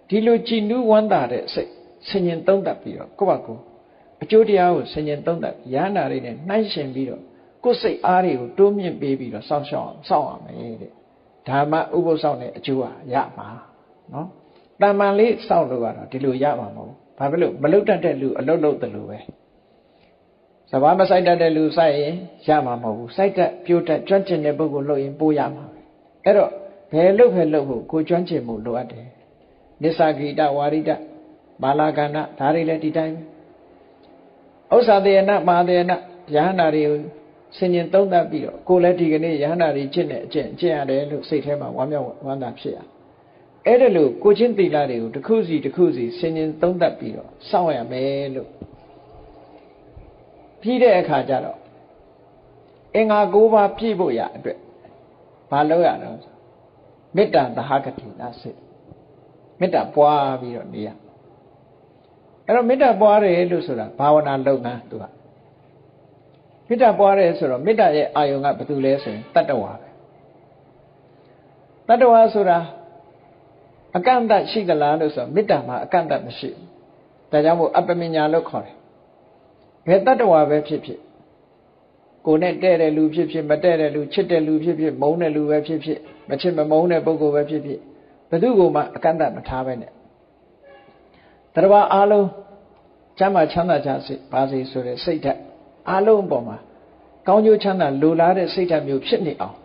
ဒီလိုကြည်နူးဝမ်းသာတဲ့စိတ်ဆင်ញင်သုံးသပ်ပြီးတော့ကိုယ့်ဘာကိုအကျိုးတရားကိုဆင်ញင်သုံးသပ်ယန္တာတွေနဲ့နှိုင်းယှဉ်ပြီးတော့ကိုယ်စိတ်အားတွေကိုတိုးမြင့်ပေးပြီးတော့စောင့်ရမယ်တဲ့ဓမ္မဥပုသ်ဆောင်တဲ့အကျိုးဟာရမှာနော်တမန်လေးစောင့်လို့ကတော့ဒီလိုရမှာမဟုတ်ဘာဖြစ်လို့မလုတ်တတ်တဲ့လူအလုတ်လုတ်တယ်လို့ပဲစဘာမဆိုင်တတ်တဲ့လူစိုက်ရင်ရမှာမဟုတ်ဘူးစိုက်တတ်ပြိုတတ်ကျွမ်းကျင်တဲ့ပုဂ္ဂိုလ်လုပ်ရင်ပိုးရမှာပဲအဲ့တော့ဘယ်လုတ်ဖို့ကိုကျွမ်းကျင်မှုလိုအပ်တယ်နိစ္စဂိတဝါရိတမာလာကဏဒါတွေလည်းဒီတိုင်းပဲဥစ္စာတေနမဟာတေနယဟန္တာတွေကိုဆင်ញင်သုံးသပ်ပြီးတော့ကိုလည်းဒီကနေ့ယဟန္တာတွေကျင့်တဲ့အကျင့်ရတယ်လို့စိတ်ထဲမှာဝမ်းမြောက်ဝမ်းသာဖြစ်ရအဲ့ဒါလို့ကိုချင်းသီလတွေကိုတစ်ခုစီဆင်ញင်သုံးသပ်ပြီးတော့စောင့်ရမယ်လို့ပြီးတဲ့အခါကျတော့အင်္ဂါ၉ပါးပြည့်ဖို့ရအတွက်မလုပ်ရတော့မေတ္တာသဟဂတိနာစိတ်မေတ္တာပွားပြီးတော့နေရအဲ့တော့မေတ္တာပွားတယ်လို့ဆိုတာဘာဝနာလုပ်ငန်းသူကမေတ္တာပွားတယ်ဆိုတော့မေတ္တာရဲ့အာယုံကဘာတူလဲဆိုရင်တတ္တဝါပဲတတ္တဝါဆိုတာအကန့်အသတ်ရှိသလားလို့ဆိုတော့မေတ္တာမှာအကန့်အသတ်မရှိဘူးဒါကြောင့်မို့အပ္ပမညာလို့ခေါ်တယ်ဘယ်တတ္တဝါပဲဖြစ်ဖြစ်ကိုယ်နဲ့တဲ့တဲ့လူဖြစ်ဖြစ်မတဲ့တဲ့လူချစ်တဲ့လူဖြစ်ဖြစ်မုန်းတဲ့လူပဲဖြစ်ဖြစ်မချစ်မမုန်းတဲ့ပုဂ္ဂိုလ်ပဲဖြစ်ဖြစ်ဘယ်သူကိုမှအကန့်အသတ်မထားပဲနဲ့တတ္တဝါအားလုံးချမ်းသာချမ်းသာကြစေပါစေဆိုတဲ့စိတ်ဓာတ်အားလုံးအပေါ်မှာကောင်းကျိုးချမ်းသာလိုလားတဲ့စိတ်ဓာတ်မျိုးဖြစ်နေအောင်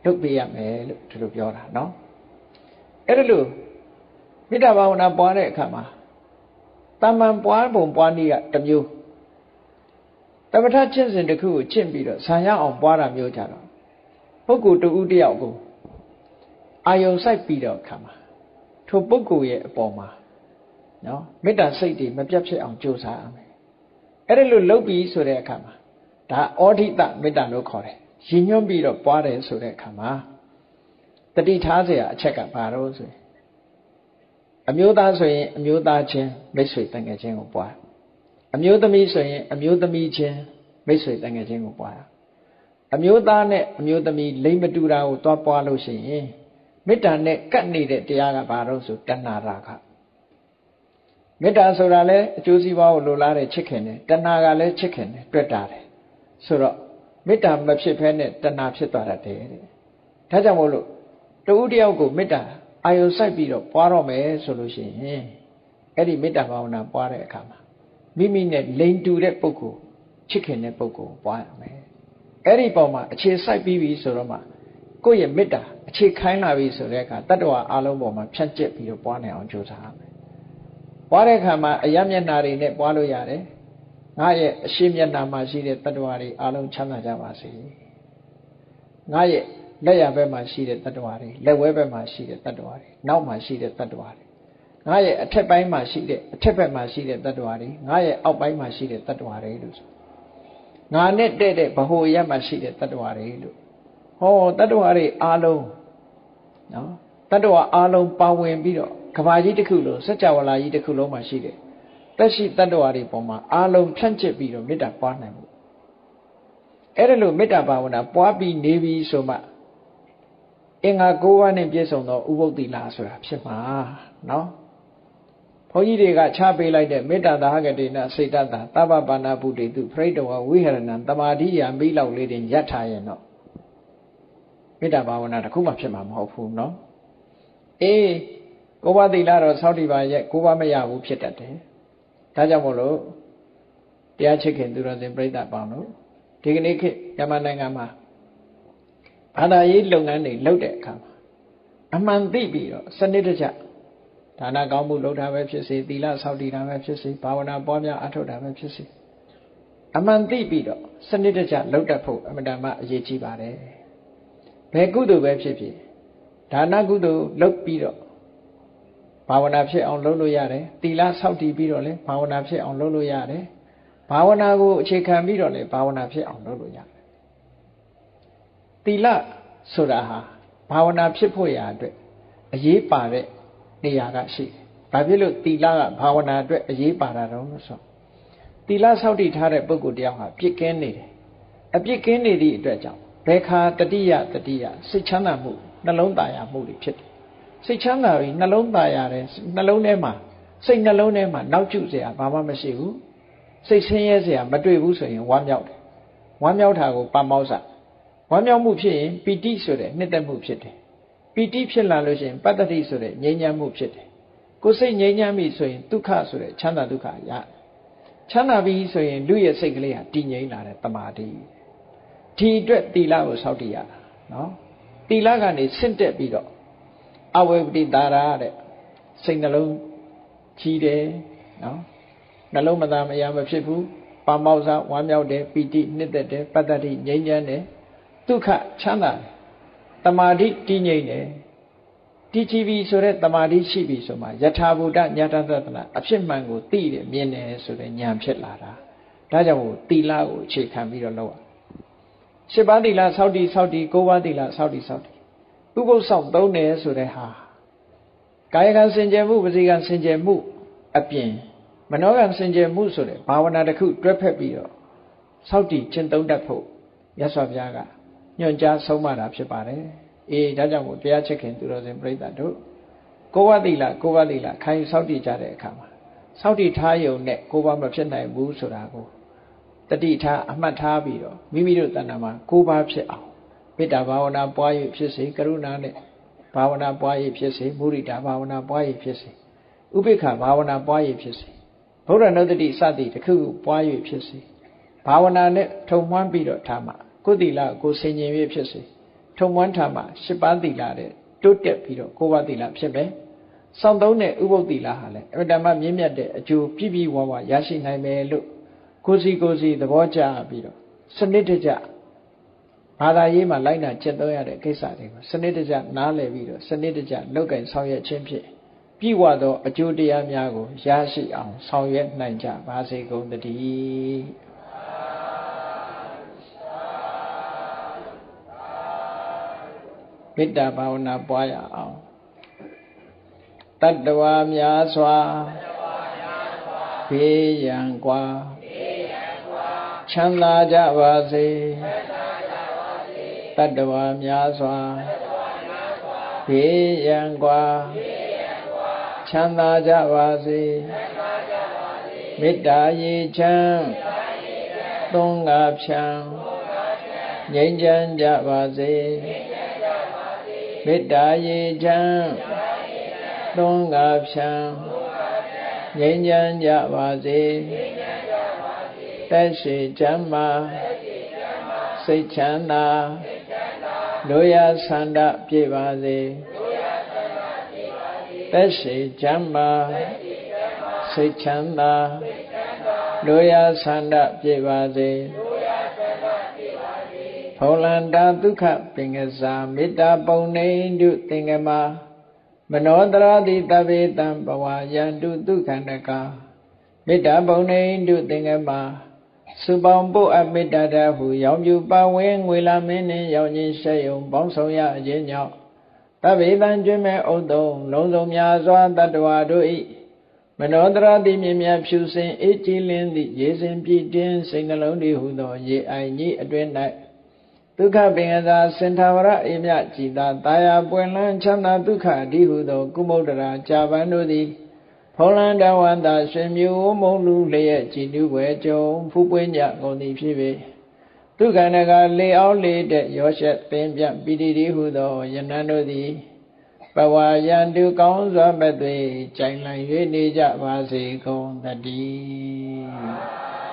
လုပ်ပေးရမယ်လို့ဒီလိုပြောတာနော်အဲ့ဒါလို့မေတ္တာဘာဝနာပွားတဲ့အခါမှာတမန်ပွားပုံပွားနည်းကတစ်မျိုးတမထကျင့်စဉ်တစ်ခုကိုကျင့်ပြီးတော့ဇာရအောင်ပွားတာမျိုးကြတော့ပုဂ္ဂိုလ်တဦးတယောက်ကိုအာယုံစိုက်ပြီးတော့အခါမှာထိုပုဂ္ဂိုလ်ရဲ့အပေါ်မှာနော်မေတ္တာစိတ်တွေမပြတ်ဖြစ်အောင်ကြိုးစားရမယ်အဲ့ဒါလို့လုပ်ပြီးဆိုတဲ့အခါမှာဒါဩဒိတမေတ္တာလို့ခေါ်တယ်ရည်ညွှန်းပြီးတော့ပွားတယ်ဆိုတဲ့အခါမှာတတိထားเสียအချက်ကဘာလို့ဆိုရင်အမျိုးသားဆိုရင်အမျိုးသားချင်းမိတ်ဆွေတန်ငယ်ချင်းကိုပွားအမျိုးသမီးဆိုရင်အမျိုးသမီးချင်းမိတ်ဆွေတန်ငယ်ချင်းကိုပွားအမျိုးသားနဲ့အမျိုးသမီးလိမ့်မတူတာကိုသွားပွားလို့ရှိရင်မေတ္တာနဲ့ကပ်နေတဲ့တရားကဘာလို့ဆိုတဏှာရာဂမေတ္တာဆိုတာလဲအကျိုးစီးပွားကိုလိုလားတဲ့ချစ်ခင်တယ်တဏှာကလည်းချစ်ခင်တယ်တွေ့တာတယ်ဆိုတော့မေတ္တာမဖြစ်ဘဲနဲ့တဏှာဖြစ်သွားတတ်တယ်တဲ့ဒါကြောင့်မို့လို့တဦးတယောက်ကိုမေတ္တာအာယုံစိုက်ပြီးတော့ပွားတော့မယ်ဆိုလို့ရှိရင်အဲ့ဒီမေတ္တာဘာဝနာပွားတဲ့အခါမှာမိမိနဲ့လိမ်တူတဲ့ပုဂ္ဂိုလ်ချစ်ခင်တဲ့ပုဂ္ဂိုလ်ပွားရမယ်အဲ့ဒီပုံမှာအခြေစိုက်ပြီးပြီဆိုတော့မှကိုယ့်ရဲ့မေတ္တာအခြေခိုင်းလာပြီဆိုတဲ့အခါတတ္တဝါအလုံးပေါ်မှာဖြန့်ကျက်ပြီးတော့ပွားနိုင်အောင်ကြိုးစားရမယ်ပွားတဲ့အခါမှာအယမျက်နာတွေနဲ့ပွားလို့ရတယ်ငါရဲ့အရှိမျက်နာမှာရှိတဲ့တတ္တဝါတွေအလုံးချမ်းသာကြပါစေငါရဲ့လက်ရဘက်မှာရှိတဲ့တတ္တဝါတွေလက်ဝဲဘက်မှာရှိတဲ့တတ္တဝါတွေနောက်မှာရှိတဲ့တတ္တဝါတွေင ငါရဲ့အထက်ပိုင်းမှာရှိတဲ့အထက်ဘက်မှာရှိတဲ့တ attva တွေငါရဲ့အောက်ပိုင်းမှာရှိတဲ့ attva တွေလို့ဆိုငါနဲ့တဲ့တဲ့ဘ ਹੁ ရက်မှာရှိတဲ့ attva တွေလို့ဟော attva တွေအားလုံးနော် attva အားလုံးပါဝင်ပြီးတော့ကဘာကြီးတစ်ခုလုံးစัจ java လာကြီးတစ်ခုလုံးမှာရှိတဲ့တက်ရှိ attva တွေပေါ်မှာအားလုံးဖြန့်ကျက်ပြီးတော့မေတ္တာပွားနိုင်မှုအဲ့ဒါလို့မေတ္တာဘာဝနာပွားပြီးနေပြီဆိုမှအင်္ဂါ9ပါးနဲ့ပြည့်စုံသောဥပုသ္တိလဆိုတာဖြစ်မှာနော်ဘုန်းကြီးတွေကချပေးလိုက်တဲ့မေတ္တာသာဟကတိနစေတတသဗ္ဗပါဏဗုတေတုပရိတဝဝိဟရဏံတမာတိယာမိလောက်လေးတင်ရထားရင်တော့မေတ္တာဘာဝနာတစ်ခုမှဖြစ်မှာမဟုတ်ဘူးနော်အေး9ပါးသီလတော့စောင့်တည်ပါရဲ့9ပါးမရဘူးဖြစ်တတ်တယ်ဒါကြောင့်မို့လို့တရားချစ်ခင်သူတော်စင်ပြိဿပေါင်းတို့ဒီကနေ့ခေတ်မြန်မာနိုင်ငံမှာဘာသာရေးလုပ်ငန်းတွေလုပ်တဲ့အခါမှာအမှန်သိပြီးတော့စနစ်တကျဒါနကောင်းမှုလုပ်တာပဲဖြစ်စေသီလဆောက်တည်တာပဲဖြစ်စေဘာဝနာပွားများအထောက်တာပဲဖြစ်စေအမှန်သိပြီးတော့စနစ်တကျလုပ်တတ်ဖို့အမှန်တမ်းအရေးကြီးပါတယ်ဘယ်ကုသိုလ်ပဲဖြစ်ဖြစ်ဒါနကုသိုလ်လုပ်ပြီးတော့ဘာဝနာဖြစ်အောင်လုပ်လို့ရတယ်သီလဆောက်တည်ပြီးတော့လည်းဘာဝနာဖြစ်အောင်လုပ်လို့ရတယ်ဘာဝနာကိုအခြေခံပြီးတော့လည်းဘာဝနာဖြစ်အောင်လုပ်လို့ရတယ်သီလဆိုတာဟာဘာဝနာဖြစ်ဖို့ရာအတွက်အရေးပါတဲ့နေရာကရှိတယ်။ဘာဖြစ်လို့သီလကဘာဝနာအတွက်အရေးပါတာတော့ဆိုသီလဆောက်တည်ထားတဲ့ပုဂ္ဂိုလ်တယောက်ဟာပြစ်ကင်းနေတယ်။အပြစ်ကင်းနေသည့်အတွက်ကြောင့်ဘယ်ခါတတိယစိတ်ချမ်းသာမှုနှလုံးသားရမှုတွေဖြစ်တယ်။စိတ်ချမ်းသာပြီးနှလုံးသားရတယ်နှလုံးထဲမှာစိတ်နှလုံးထဲမှာနောက်ကျစရာဘာမှမရှိဘူး။စိတ်ဆင်းရဲစရာမတွေ့ဘူးဆိုရင်ဝမ်းမြောက်တယ်။ဝမ်းမြောက်တာကိုပမောဇ္ဇဝမ်းမြောက်မှုဖြစ်ရင်ပီတိဆိုတဲ့နှစ်သက်မှုဖြစ်တယ်ပီတိဖြစ်လာလို့ရှိရင်ပတ္တတိဆိုတဲ့ငြိမ်းချမ်းမှုဖြစ်တယ်ကိုယ်စိတ်ငြိမ်းချမ်းပြီဆိုရင်ဒုက္ခဆိုတဲ့ချမ်းသာဒုက္ခရချမ်းသာပြီဆိုရင်လူရဲ့စိတ်ကလေးဟာတည်ငြိမ်လာတဲ့တမာတိဒီအတွက်သီလကိုစောင့်တည်ရတာနော်သီလကနေဆင့်တက်ပြီးတော့အဝိပတိတာရတဲ့စိတ်နှလုံးကြီးတယ်နော်နှလုံးမသားမရမဖြစ်ဘူးပါမောဇ္ဇဝမ်းမြောက်တယ်ပီတိနှစ်သက်တယ်ပတ္တတိငြိမ်းချမ်းတယ်ဒုက္ခချမ်းသာတယ်တမာတိတည်ငြိမ်တယ်တည်ကြည်ပြီဆိုတဲ့တမာတိရှိပြီဆိုမှယထာဘူတညာတသတ္တနာအဖြစ်မှန်ကိုသိတယ်မြင်တယ်ဆိုတဲ့ဉာဏ်ဖြစ်လာတာဒါကြောင့်မို့သီလကိုအခြေခံပြီးတော့လုပ်ရ10ပါးသီလစောင့်တည်9ပါးသီလစောင့်တည်ဥပုသ်ဆောင်သုံးတယ်ဆိုတဲ့ဟာကာယကံစင်ကြယ်မှုဝစီကံစင်ကြယ်မှုအပြင်မနောကံစင်ကြယ်မှုဆိုတဲ့ဘာဝနာတစ်ခုတွဲဖက်ပြီးတော့စောင့်တည်ကျင့်သုံးတတ်ဖို့မြတ်စွာဘုရားကညွှန်ကြားဆုံးမတာဖြစ်ပါတယ်အေးဒါကြောင့်မို့တရားချစ်ခင်သူတော်စင်ပြိဿတို့9ပါးသီလခိုင်စောင့်တည်ကြတဲ့အခါမှာစောင့်တည်ထားရုံနဲ့9ပါးမဖြစ်နိုင်ဘူးဆိုတာကိုတတိထားအမှတ်ထားပြီးတော့မိမိတို့တဏ္ဍာမှာ9ပါးဖြစ်အောင်မေတ္တာဘာဝနာပွား၍ဖြစ်စေကရုဏာနဲ့ဘာဝနာပွား၍ဖြစ်စေမုဒိတာဘာဝနာပွား၍ဖြစ်စေဥပိ္ပခဘာဝနာပွား၍ဖြစ်စေဗုဒ္ဓနုတ္တိစသည်တစ်ခုခုပွား၍ဖြစ်စေဘာဝနာနဲ့ထုံမွှန်းပြီးတော့ထားမှာကိုယ်သီလကိုဆင်ញင်၍ဖြစ်စေထုံမွှန်းထားမှာ10ပါးသီလတဲ့တိုးတက်ပြီးတော့9ပါးသီလဖြစ်မယ်စောင့်သုံးတဲ့ဥပုသ္တိလဟာလည်းအမြဲတမ်းမြင့်မြတ်တဲ့အကျိုးပြည့်ပြည့်ဝဝရရှိနိုင်မယ်လို့ကိုယ်စီသဘောကျပြီးတော့စနစ်တကျဘာသာရေးမှာလိုက်နာကျင့်သုံးရတဲ့ကိစ္စတွေကိုစနစ်တကျနားလည်ပြီးတော့စနစ်တကျလုပ်ကင်ဆောင်ရွက်ခြင်းဖြင့်ပြည့်ဝသောအကျိုးတရားများကိုရရှိအောင်ဆောင်ရွက်နိုင်ကြပါစေကုန်သတည်းမေတ္တာဘာဝနာပွားရအောင်တတ္တဝါများစွာဘေးရန်ကွာချမ်းသာကြပါစေတတ္တဝါများစွာဘေးရန်ကွာချမ်းသာကြပါစေမေတ္တာရေချမ်းသုံးငါဖြံငြိမ်းချမ်းကြပါစေမေတ္တာရေချမ်းသုံးငါဖြံငြိမ်းချမ်းကြပါစေသက်ရှိချမ်းသာစိတ်ချမ်းသာလိုရာဆန္ဒပြည့်ပါစေသက်ရှိချမ်းသာစိတ်ချမ်းသာလိုရာဆန္ဒပြည့်ပါစေဖုံလန္တာဒုက္ခပင်ကစားမေတ္တာပုံနေတုသင်္ကမ မနောတရာတိတဗေတံဘဝယန္တုဒုက္ခန္တကာမေတ္တာဘုံနေတုသင်္ကမှာစုပေါင်းပို့အမေတ္တာတဟုရောင်ပြူပါဝင်ငွေလာမင်းနှင့်ရောင်ချင်းရှက်ယုံပေါင်းဆောင်ရခြင်းကြောင့်တဗေတံကျွမ်းမဲ့ဥဒ္ဒုံလုံးစုံများစွာတတ္တဝါတို့၏မနောတရာတိမြင်မြတ်ဖြူစင်အေးကြည်လင်းသည့်ရေစင်ပြည့်တင်းစိတ်နှလုံးတည်ဟုသောရေအိုင်ကြီးအတွင်၌ဒုက္ခပင်ကသာစင်ထာဝရအေမြကြည်သာတာယာပွင့်လန်းချမ်းသာဒုက္ခအဒီဟုသောကုမုဒ္ဒရာကြာပန်တို့သည်ဖုံးလန်းတဝန္တာရှင်မျိုးမုံလူလျက်ကြည်နူးွယ်ကြုံဖူးပွင့်ကြကုန်သည်ဖြစ်ပေဒုက္ခနကလေအောင်လေတဲ့ရောရှက်ပင်ပြပိတိတိဟုသောယနံတို့သည်ဘဝယန္တုကောင်းစွာမဲ့သွေးကြိုင်လံ၍နေကြပါစေကုန်သတည်း